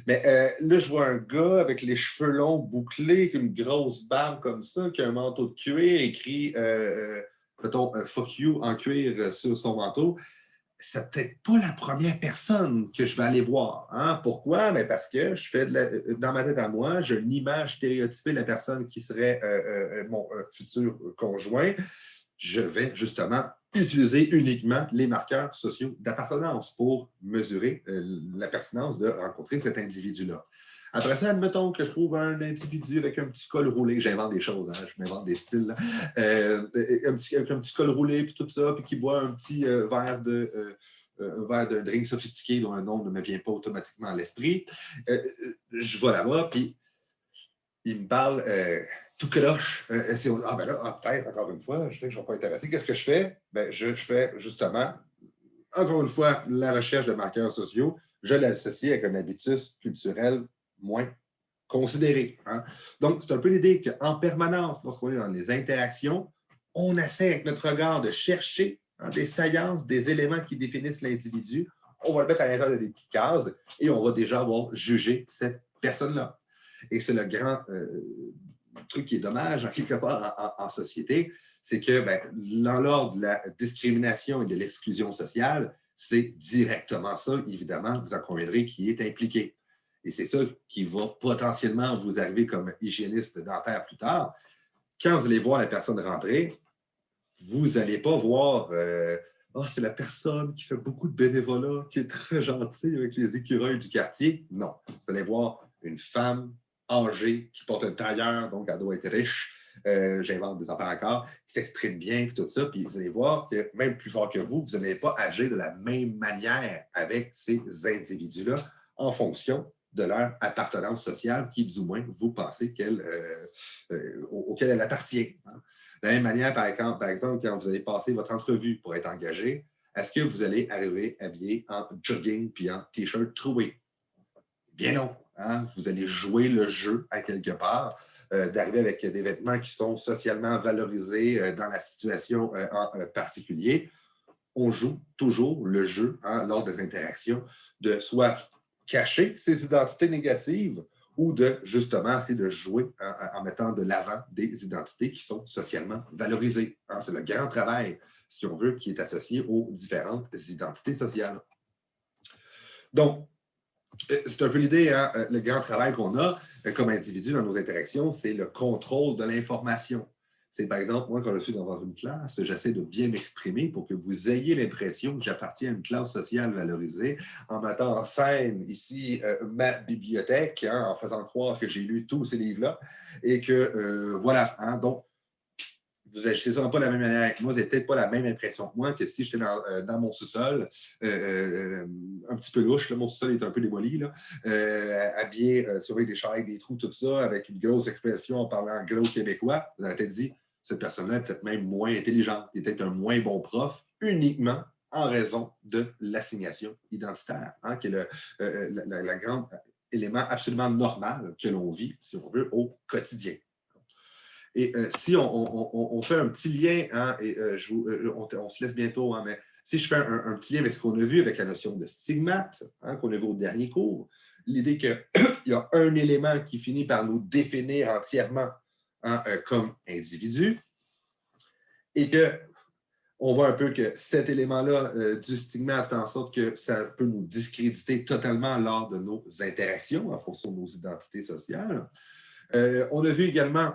Mais là, je vois un gars avec les cheveux longs, bouclés, avec une grosse barbe comme ça, qui a un manteau de cuir, écrit, mettons, fuck you en cuir sur son manteau. C'est peut-être pas la première personne que je vais aller voir. Hein? Pourquoi? Mais parce que je fais dans ma tête à moi, j'ai une image stéréotypée de la personne qui serait mon futur conjoint. Je vais justement utiliser uniquement les marqueurs sociaux d'appartenance pour mesurer la pertinence de rencontrer cet individu-là. Après ça, admettons que je trouve un individu avec un petit col roulé, j'invente des choses, hein, je m'invente des styles, avec un petit col roulé, puis tout ça, puis qui boit un petit verre de drink sophistiqué dont un nom ne me vient pas automatiquement à l'esprit. Je vais là-bas, puis il me parle tout cloche. Ben là, peut-être, encore une fois, je sais que je ne suis pas intéressé. Qu'est-ce que je fais? Ben, je fais justement, encore une fois, la recherche de marqueurs sociaux. Je l'associe avec un habitus culturel moins considéré. Hein? Donc, c'est un peu l'idée qu'en permanence, lorsqu'on est dans les interactions, on essaie avec notre regard de chercher des saillances, des éléments qui définissent l'individu. On va le mettre à l'intérieur des petites cases et on va déjà avoir jugé cette personne-là. Et c'est le grand truc qui est dommage, en quelque part, en société, c'est que dans l'ordre de la discrimination et de l'exclusion sociale, c'est directement ça, évidemment, vous en conviendrez, qui est impliqué. Et c'est ça qui va potentiellement vous arriver comme hygiéniste dentaire plus tard. Quand vous allez voir la personne rentrer, vous n'allez pas voir c'est la personne qui fait beaucoup de bénévolat, qui est très gentille avec les écureuils du quartier. Non, vous allez voir une femme âgée qui porte un tailleur, donc elle doit être riche. J'invente des affaires encore, qui s'exprime bien, puis tout ça. Puis vous allez voir que même plus fort que vous n'allez pas agir de la même manière avec ces individus-là en fonction de leur appartenance sociale qui, du moins, vous pensez auquel elle appartient. Hein. De la même manière, par exemple, quand vous allez passer votre entrevue pour être engagé, est-ce que vous allez arriver habillé en jogging puis en T-shirt troué? Bien non. Hein? Vous allez jouer le jeu à quelque part, d'arriver avec des vêtements qui sont socialement valorisés dans la situation en particulier. On joue toujours le jeu lors des interactions de soit cacher ses identités négatives ou de, justement, essayer de jouer en mettant de l'avant des identités qui sont socialement valorisées. Hein? C'est le grand travail, si on veut, qui est associé aux différentes identités sociales. Donc, c'est un peu l'idée, hein? Le grand travail qu'on a comme individu dans nos interactions, c'est le contrôle de l'information. C'est par exemple, moi, quand je suis dans une classe, j'essaie de bien m'exprimer pour que vous ayez l'impression que j'appartiens à une classe sociale valorisée en mettant en scène ici ma bibliothèque, hein, en faisant croire que j'ai lu tous ces livres-là et que, voilà, hein, donc, vous n'agissez sûrement pas de la même manière que moi, vous n'avez peut-être pas la même impression que moi que si j'étais dans mon sous-sol, un petit peu louche, là, mon sous-sol est un peu démoli, là, habillé, avec des chars avec des trous, tout ça, avec une grosse expression en parlant gros québécois, vous avez peut-être dit, cette personne-là est peut-être même moins intelligente, il est peut-être un moins bon prof, uniquement en raison de l'assignation identitaire, hein, qui est le grand élément absolument normal que l'on vit, si on veut, au quotidien. Et si on fait un petit lien, hein, et on se laisse bientôt, hein, mais si je fais un petit lien avec ce qu'on a vu avec la notion de stigmate, hein, qu'on a vu au dernier cours, l'idée qu'il y a un élément qui finit par nous définir entièrement, hein, comme individu, et qu'on voit un peu que cet élément-là du stigmate fait en sorte que ça peut nous discréditer totalement lors de nos interactions en fonction de nos identités sociales. On a vu également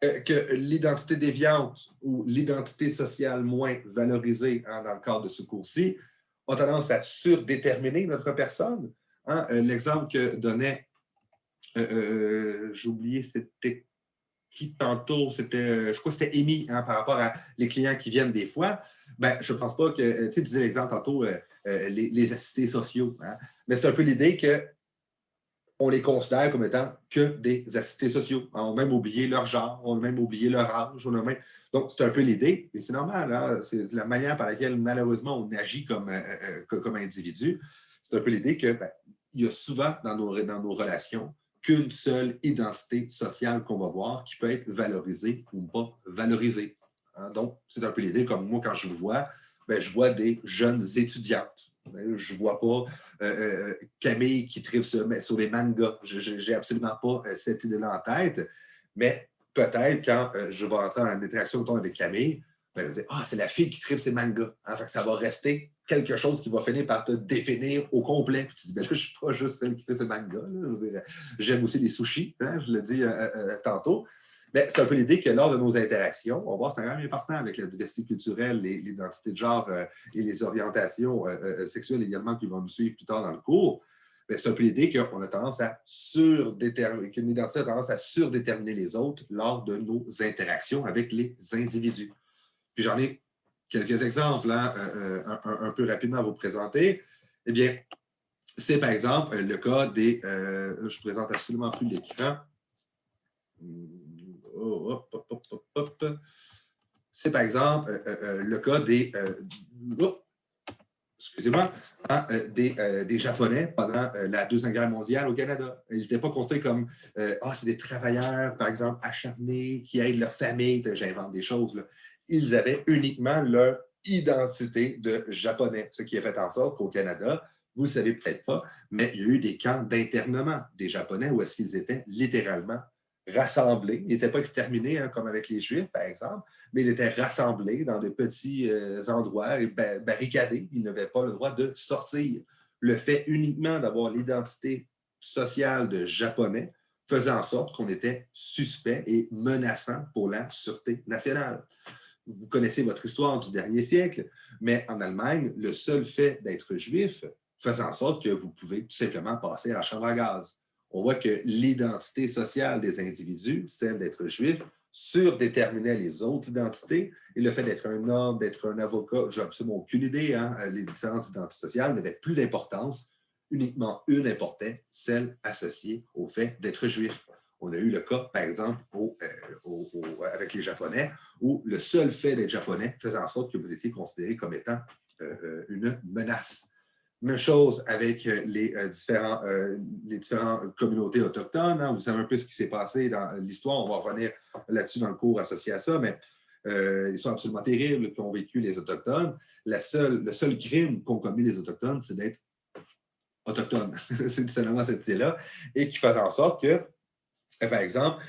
que l'identité déviante ou l'identité sociale moins valorisée, hein, dans le cadre de ce cours-ci a tendance à surdéterminer notre personne. Hein. L'exemple que donnait, j'ai oublié, c'était qui tantôt, c'était, je crois que c'était Amy, hein, par rapport à les clients qui viennent des fois. Ben, je ne pense pas que, tu sais, disais l'exemple tantôt, les assistés sociaux. Hein, mais c'est un peu l'idée que on les considère comme étant que des assistés sociaux. On a même oublié leur genre, on a même oublié leur âge. Donc, c'est un peu l'idée, et c'est normal. Hein? C'est la manière par laquelle, malheureusement, on agit comme individu. C'est un peu l'idée qu'il y a souvent dans nos relations qu'une seule identité sociale qu'on va voir qui peut être valorisée ou pas valorisée. Hein? Donc, c'est un peu l'idée, comme moi, quand je vous vois, je vois des jeunes étudiantes. Je ne vois pas Camille qui tripe sur les mangas. Je n'ai absolument pas cette idée-là en tête. Mais peut-être quand je vais entrer en interaction avec Camille, je vais dire « Ah, c'est la fille qui tripe ses mangas. Hein? » Fait que ça va rester quelque chose qui va finir par te définir au complet. Puis tu dis « Là, je ne suis pas juste celle qui tripe ses mangas. J'aime aussi les sushis. Hein? » Je le dis tantôt. Mais c'est un peu l'idée que lors de nos interactions, on va voir, c'est quand même important avec la diversité culturelle, l'identité de genre et les orientations sexuelles également qui vont nous suivre plus tard dans le cours. Mais c'est un peu l'idée qu'on a tendance à qu'une identité a tendance à surdéterminer les autres lors de nos interactions avec les individus. Puis j'en ai quelques exemples, hein, un peu rapidement à vous présenter. Eh bien, c'est par exemple le cas des... je ne présente absolument plus l'écran. C'est par exemple le cas des, excusez-moi, hein, des Japonais pendant la Deuxième Guerre mondiale au Canada. Ils n'étaient pas considérés comme c'est des travailleurs, par exemple, acharnés, qui aident leur famille. J'invente des choses. Là. Ils avaient uniquement leur identité de Japonais, ce qui a fait en sorte qu'au Canada, vous ne le savez peut-être pas, mais il y a eu des camps d'internement des Japonais où est-ce qu'ils étaient littéralement rassemblés. Ils n'étaient pas exterminés, hein, comme avec les Juifs, par exemple, mais ils étaient rassemblés dans de petits endroits et barricadés. Ils n'avaient pas le droit de sortir. Le fait uniquement d'avoir l'identité sociale de Japonais faisait en sorte qu'on était suspect et menaçant pour la sûreté nationale. Vous connaissez votre histoire du dernier siècle, mais en Allemagne, le seul fait d'être juif faisait en sorte que vous pouvez tout simplement passer à la chambre à gaz. On voit que l'identité sociale des individus, celle d'être juif, surdéterminait les autres identités. Et le fait d'être un homme, d'être un avocat, je n'ai absolument aucune idée, hein, les différentes identités sociales n'avaient plus d'importance. Uniquement une importait, celle associée au fait d'être juif. On a eu le cas, par exemple, avec les Japonais, où le seul fait d'être japonais faisait en sorte que vous étiez considéré comme étant une menace. Même chose avec les différentes communautés autochtones. Hein. Vous savez un peu ce qui s'est passé dans l'histoire. On va revenir là-dessus dans le cours associé à ça, mais ils sont absolument terribles qu'ont vécu les Autochtones. Le seul crime qu'ont commis les Autochtones, c'est d'être autochtones. C'est tout simplement cette idée-là. Et qui faisait en sorte que, par exemple,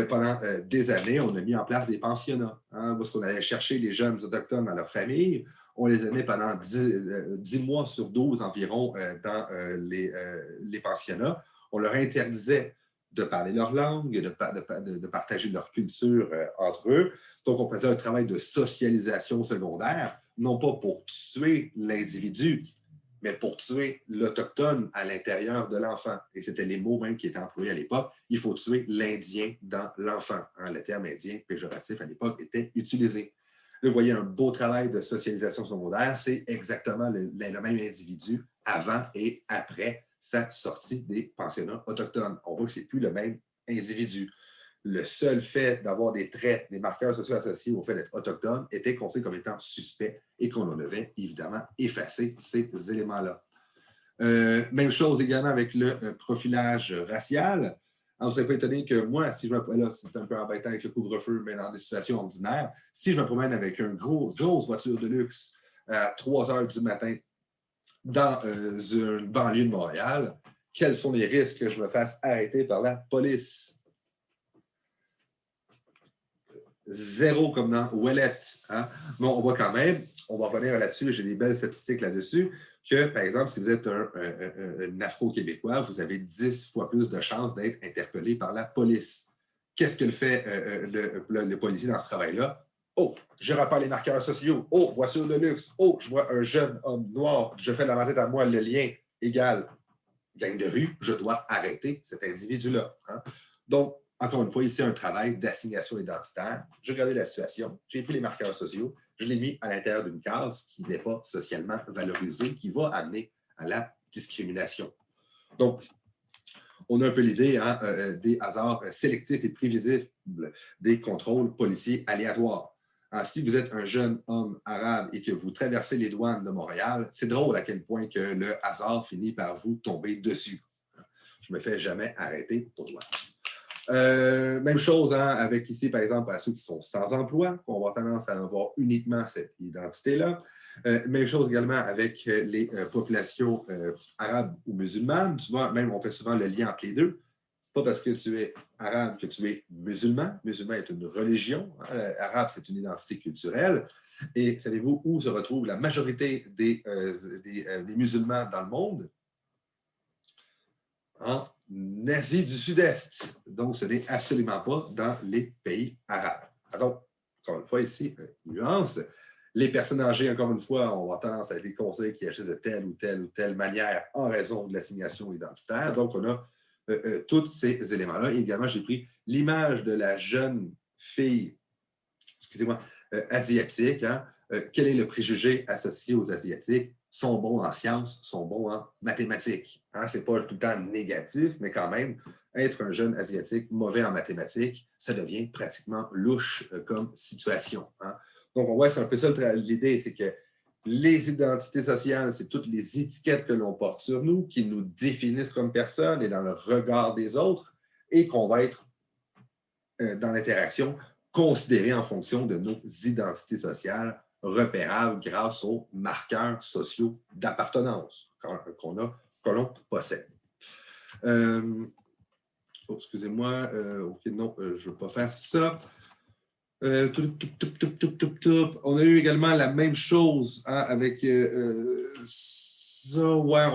pendant des années, on a mis en place des pensionnats, hein, parce qu'on allait chercher les jeunes autochtones dans leur famille. On les a mis pendant 10 mois sur 12 environ dans les pensionnats. On leur interdisait de parler leur langue, de partager leur culture entre eux. Donc, on faisait un travail de socialisation secondaire, non pas pour tuer l'individu, mais pour tuer l'Autochtone à l'intérieur de l'enfant. Et c'était les mots même qui étaient employés à l'époque. Il faut tuer l'Indien dans l'enfant. Hein, le terme indien péjoratif à l'époque était utilisé. Là, vous voyez un beau travail de socialisation secondaire. C'est exactement le même individu avant et après sa sortie des pensionnats autochtones. On voit que ce n'est plus le même individu. Le seul fait d'avoir des traits, des marqueurs sociaux associés au fait d'être autochtone était considéré comme étant suspect et qu'on en avait évidemment effacé ces éléments-là. Même chose également avec le profilage racial. vous ne serez pas étonné que moi, si je me là, c'est un peu embêtant avec le couvre-feu, mais dans des situations ordinaires, si je me promène avec une grosse voiture de luxe à 3 heures du matin dans une banlieue de Montréal, quels sont les risques que je me fasse arrêter par la police? Zéro comme dans Ouellet. Hein? Bon, on voit quand même, on va revenir là-dessus, j'ai des belles statistiques là-dessus, que, par exemple, si vous êtes un Afro-Québécois, vous avez 10 fois plus de chances d'être interpellé par la police. Qu'est-ce que fait le policier dans ce travail-là? Oh, je repère les marqueurs sociaux. Oh, voiture de luxe. Oh, je vois un jeune homme noir. Je fais dans ma tête à moi le lien égal gang de rue. Je dois arrêter cet individu-là. Hein? Donc, encore une fois, ici, un travail d'assignation identitaire. J'ai regardé la situation, j'ai pris les marqueurs sociaux, je l'ai mis à l'intérieur d'une case qui n'est pas socialement valorisée, qui va amener à la discrimination. Donc, on a un peu l'idée hein, des hasards sélectifs et prévisibles des contrôles policiers aléatoires. Alors, si vous êtes un jeune homme arabe et que vous traversez les douanes de Montréal, c'est drôle à quel point que le hasard finit par vous tomber dessus. Je ne me fais jamais arrêter pour douane. Même chose hein, avec ici, par exemple, à ceux qui sont sans emploi, qu'on va tendance à avoir uniquement cette identité-là. Même chose également avec les populations arabes ou musulmanes. Souvent, même on fait souvent le lien entre les deux. C'est pas parce que tu es arabe que tu es musulman. Musulman est une religion. Hein. Arabe, c'est une identité culturelle. Et savez-vous où se retrouve la majorité des musulmans dans le monde? En Asie du Sud-Est. Donc, ce n'est absolument pas dans les pays arabes. Donc, encore une fois, ici, nuance. Les personnes âgées, encore une fois, on va tendance à être des conseils qui agissent de telle ou telle manière en raison de l'assignation identitaire. Donc, on a tous ces éléments-là. Et également, j'ai pris l'image de la jeune fille, excusez-moi, asiatique. Hein? Quel est le préjugé associé aux Asiatiques? Sont bons en sciences, sont bons en mathématiques. Hein? Ce n'est pas tout le temps négatif, mais quand même, être un jeune Asiatique mauvais en mathématiques, ça devient pratiquement louche comme situation. Hein? Donc, on voit, c'est un peu ça l'idée, c'est que les identités sociales, c'est toutes les étiquettes que l'on porte sur nous, qui nous définissent comme personnes et dans le regard des autres, et qu'on va être dans l'interaction considérés en fonction de nos identités sociales, repérables grâce aux marqueurs sociaux d'appartenance que l'on possède. Excusez-moi, OK, non, je ne veux pas faire ça. On a eu également la même chose hein, avec ça. Ouais,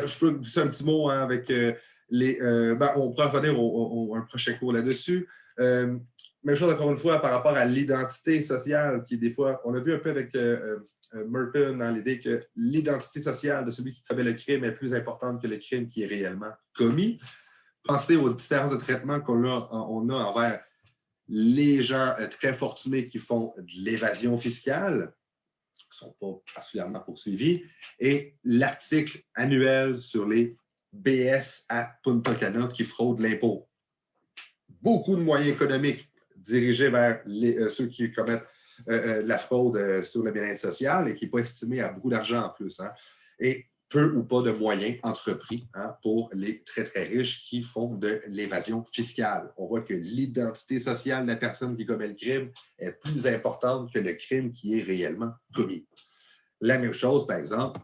je peux glisser un petit mot hein, avec on pourra revenir un prochain cours là-dessus. Même chose encore une fois par rapport à l'identité sociale qui des fois, on a vu un peu avec Merton dans l'idée que l'identité sociale de celui qui commet le crime est plus importante que le crime qui est réellement commis. Pensez aux différences de traitement qu'on a envers les gens très fortunés qui font de l'évasion fiscale, qui ne sont pas particulièrement poursuivis, et l'article annuel sur les BS à Punta Cana qui fraudent l'impôt. Beaucoup de moyens économiques dirigés vers ceux qui commettent la fraude sur le bien-être social et qui n'est pas estimé à beaucoup d'argent en plus. Hein. Et peu ou pas de moyens entrepris hein, pour les très, très riches qui font de l'évasion fiscale. On voit que l'identité sociale de la personne qui commet le crime est plus importante que le crime qui est réellement commis. La même chose, par exemple,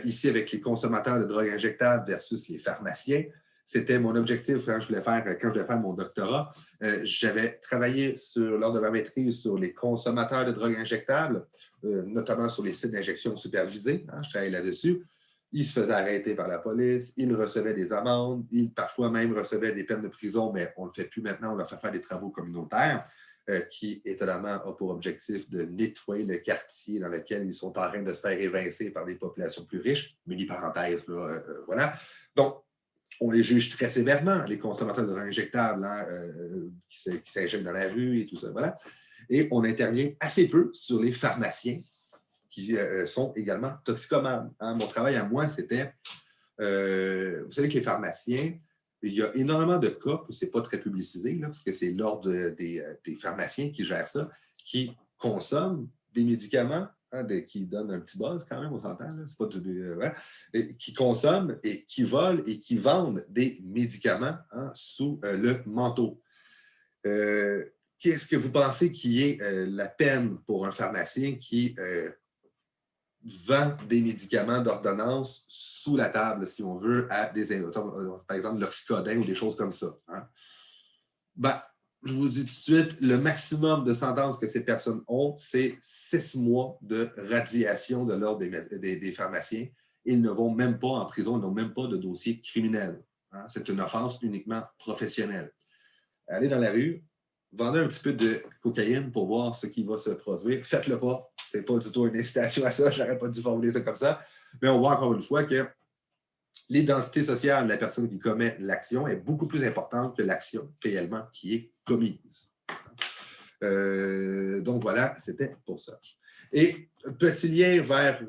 ici avec les consommateurs de drogues injectables versus les pharmaciens. C'était mon objectif quand je voulais faire mon doctorat. J'avais travaillé lors de ma maîtrise sur les consommateurs de drogues injectables, notamment sur les sites d'injection supervisés. Hein, je travaillais là-dessus. Ils se faisaient arrêter par la police, ils recevaient des amendes, ils parfois même recevaient des peines de prison, mais on ne le fait plus maintenant, on leur fait faire des travaux communautaires, qui étonnamment a pour objectif de nettoyer le quartier dans lequel ils sont en train de se faire évincer par des populations plus riches. Mini parenthèse, là, voilà. Donc, on les juge très sévèrement, les consommateurs de drogues injectables hein, qui s'injectent dans la rue et tout ça. Voilà. Et on intervient assez peu sur les pharmaciens qui sont également toxicomanes. Hein. Mon travail à moi, c'était, vous savez que les pharmaciens, il y a énormément de cas, ce n'est pas très publicisé, là, parce que c'est l'ordre des pharmaciens qui gèrent ça, qui consomment des médicaments hein, qui donnent un petit buzz quand même, on s'entend, c'est pas du... qui consomment et qui volent et qui vendent des médicaments hein, sous le manteau. Qu'est-ce que vous pensez qui est la peine pour un pharmacien qui vend des médicaments d'ordonnance sous la table, si on veut, à des, par exemple, l'oxycodone ou des choses comme ça? Hein? Ben, je vous dis tout de suite, le maximum de sentence que ces personnes ont, c'est 6 mois de radiation de l'ordre des pharmaciens. Ils ne vont même pas en prison, ils n'ont même pas de dossier criminel. Hein? C'est une offense uniquement professionnelle. Allez dans la rue, vendez un petit peu de cocaïne pour voir ce qui va se produire. Faites-le pas. Ce n'est pas du tout une incitation à ça. Je n'aurais pas dû formuler ça comme ça. Mais on voit encore une fois que l'identité sociale de la personne qui commet l'action est beaucoup plus importante que l'action réellement qui est commise. Donc voilà, c'était pour ça. Et petit lien vers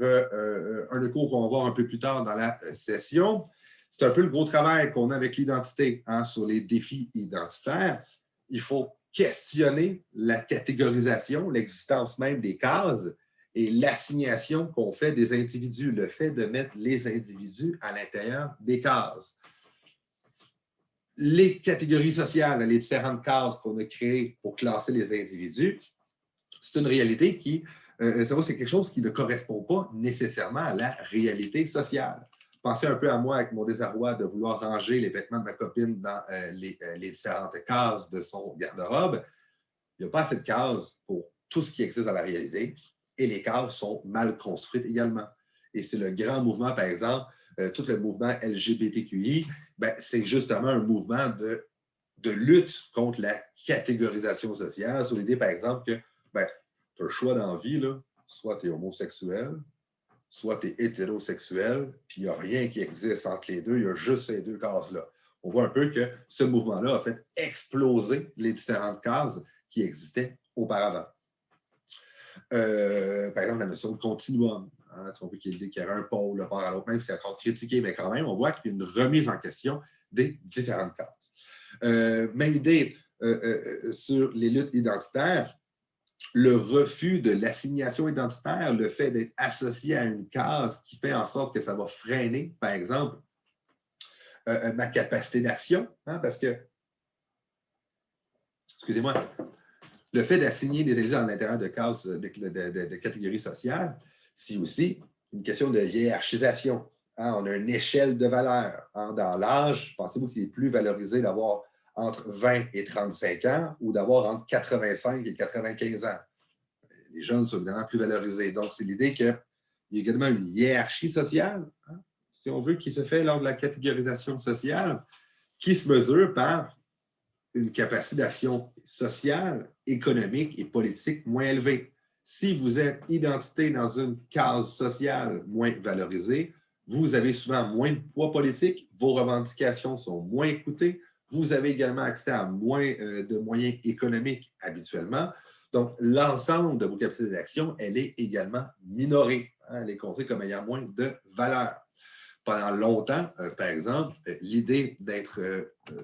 un des cours qu'on va voir un peu plus tard dans la session. C'est un peu le gros travail qu'on a avec l'identité hein, sur les défis identitaires. Il faut questionner la catégorisation, l'existence même des cases et l'assignation qu'on fait des individus, le fait de mettre les individus à l'intérieur des cases. Les catégories sociales, les différentes cases qu'on a créées pour classer les individus, c'est une réalité qui, c'est quelque chose qui ne correspond pas nécessairement à la réalité sociale. Pensez un peu à moi avec mon désarroi de vouloir ranger les vêtements de ma copine dans les différentes cases de son garde-robe. Il n'y a pas assez de cases pour tout ce qui existe dans la réalité et les cases sont mal construites également. Et c'est le grand mouvement, par exemple, tout le mouvement LGBTQI, ben, c'est justement un mouvement de lutte contre la catégorisation sociale sur l'idée, par exemple, que ben, tu as le choix dans la vie, là, soit tu es homosexuel, soit tu es hétérosexuel, puis il n'y a rien qui existe entre les deux, il y a juste ces deux cases-là. On voit un peu que ce mouvement-là a fait exploser les différentes cases qui existaient auparavant. Par exemple, la notion de continuum. Hein, on veut qu'il y ait un pôle, le part à l'autre, même si c'est encore critiqué, mais quand même, on voit qu'il y a une remise en question des différentes cases. Même idée sur les luttes identitaires. Le refus de l'assignation identitaire, le fait d'être associé à une case qui fait en sorte que ça va freiner, par exemple, ma capacité d'action, hein, parce que, excusez-moi, le fait d'assigner des individus à l'intérieur de cases de catégories sociales, c'est aussi une question de hiérarchisation. Hein, on a une échelle de valeur. Hein, dans l'âge, pensez-vous qu'il est plus valorisé d'avoir entre 20 et 35 ans ou d'avoir entre 85 et 95 ans? Les jeunes sont évidemment plus valorisés. Donc, c'est l'idée qu'il y a également une hiérarchie sociale, hein, si on veut, qui se fait lors de la catégorisation sociale, qui se mesure par une capacité d'action sociale, économique et politique moins élevée. Si vous êtes identité dans une case sociale moins valorisée, vous avez souvent moins de poids politique, vos revendications sont moins écoutées, vous avez également accès à moins de moyens économiques habituellement. Donc, l'ensemble de vos capacités d'action, elle est également minorée. Hein, elle est considérée comme ayant moins de valeur. Pendant longtemps, par exemple, l'idée d'être,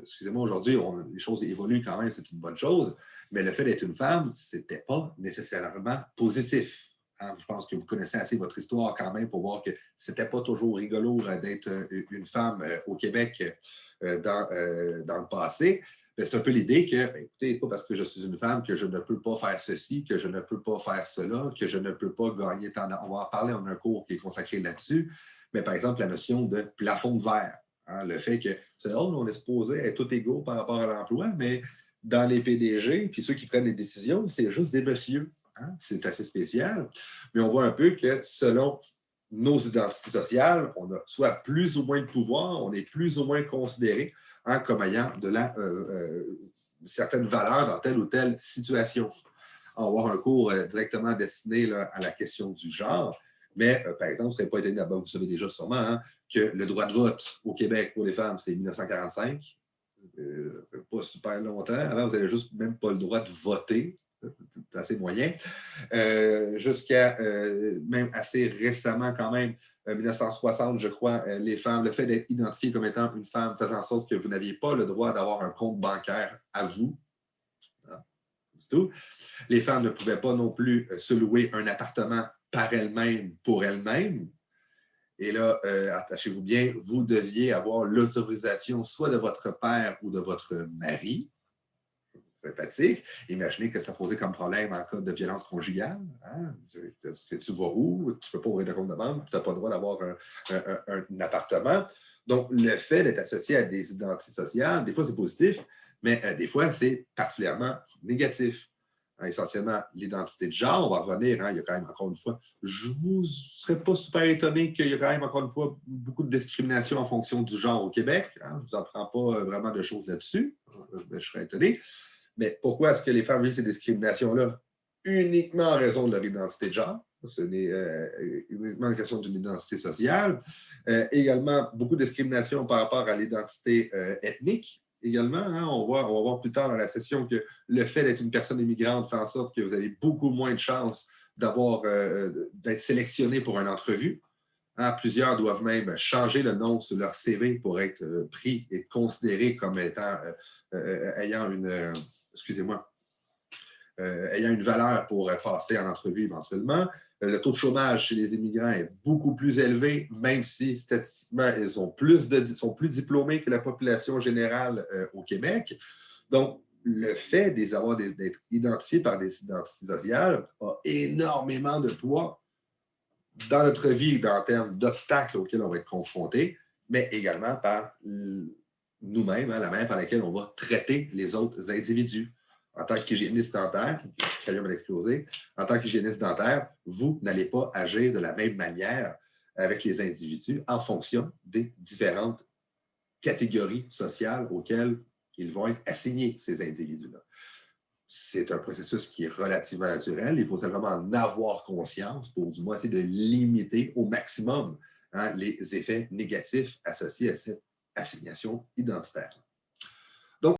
excusez-moi, aujourd'hui, les choses évoluent quand même, c'est une bonne chose, mais le fait d'être une femme, ce n'était pas nécessairement positif. Hein, je pense que vous connaissez assez votre histoire quand même pour voir que ce n'était pas toujours rigolo d'être une femme au Québec dans le passé. C'est un peu l'idée que, ben, écoutez, ce n'est pas parce que je suis une femme que je ne peux pas faire ceci, que je ne peux pas faire cela, que je ne peux pas gagner tant d'argent. On va en parler, on a un cours qui est consacré là-dessus. Mais par exemple, la notion de plafond de verre. Hein, le fait que, on est supposé être tout égaux par rapport à l'emploi, mais dans les PDG, puis ceux qui prennent les décisions, c'est juste des messieurs. Hein, c'est assez spécial. Mais on voit un peu que selon nos identités sociales, on a soit plus ou moins de pouvoir, on est plus ou moins considéré hein, comme ayant de la certaine valeur dans telle ou telle situation. On va avoir un cours directement destiné là, à la question du genre, mais par exemple, ce ne serait pas étonnant, vous savez déjà sûrement hein, que le droit de vote au Québec pour les femmes, c'est 1945, pas super longtemps. Avant, vous n'avez juste même pas le droit de voter. C'est assez moyen. Jusqu'à même assez récemment quand même, 1960, je crois, les femmes, le fait d'être identifié comme étant une femme faisait en sorte que vous n'aviez pas le droit d'avoir un compte bancaire à vous. Hein, c'est tout. Les femmes ne pouvaient pas non plus se louer un appartement par elle-même, pour elle-même. Et là, attachez-vous bien, vous deviez avoir l'autorisation soit de votre père ou de votre mari. Sympathique. Imaginez que ça posait comme problème en cas de violence conjugale. Hein? Tu vas où? Tu ne peux pas ouvrir de compte de banque, tu n'as pas le droit d'avoir un appartement. Donc, le fait d'être associé à des identités sociales, des fois, c'est positif, mais des fois, c'est particulièrement négatif. Hein, essentiellement, l'identité de genre, on va revenir, hein, il y a quand même, encore une fois, je ne vous serais pas super étonné qu'il y ait quand même, encore une fois, beaucoup de discrimination en fonction du genre au Québec. Hein, je ne vous apprends pas vraiment de choses là-dessus. Je serais étonné. Mais pourquoi est-ce que les femmes vivent ces discriminations-là? Uniquement en raison de leur identité de genre. Ce n'est uniquement une question d'une identité sociale. Également, beaucoup de discrimination par rapport à l'identité ethnique. Également, hein, on va voir plus tard dans la session que le fait d'être une personne immigrante fait en sorte que vous avez beaucoup moins de chances d'être sélectionné pour une entrevue. Hein, plusieurs doivent même changer le nom sur leur CV pour être pris et considérés comme étant ayant une ayant une valeur pour passer en entrevue éventuellement. Le taux de chômage chez les immigrants est beaucoup plus élevé, même si statistiquement, ils sont plus diplômés que la population générale au Québec. Donc, le fait d'être identifiés par des identités sociales a énormément de poids dans notre vie, en termes d'obstacles auxquels on va être confrontés, mais également par nous-mêmes, hein, la manière par laquelle on va traiter les autres individus. En tant qu'hygiéniste dentaire, le crayon va exploser, en tant qu'hygiéniste dentaire, vous n'allez pas agir de la même manière avec les individus en fonction des différentes catégories sociales auxquelles ils vont être assignés, ces individus-là. C'est un processus qui est relativement naturel. Il faut simplement en avoir conscience pour du moins essayer de limiter au maximum, hein, les effets négatifs associés à cette assignation identitaire.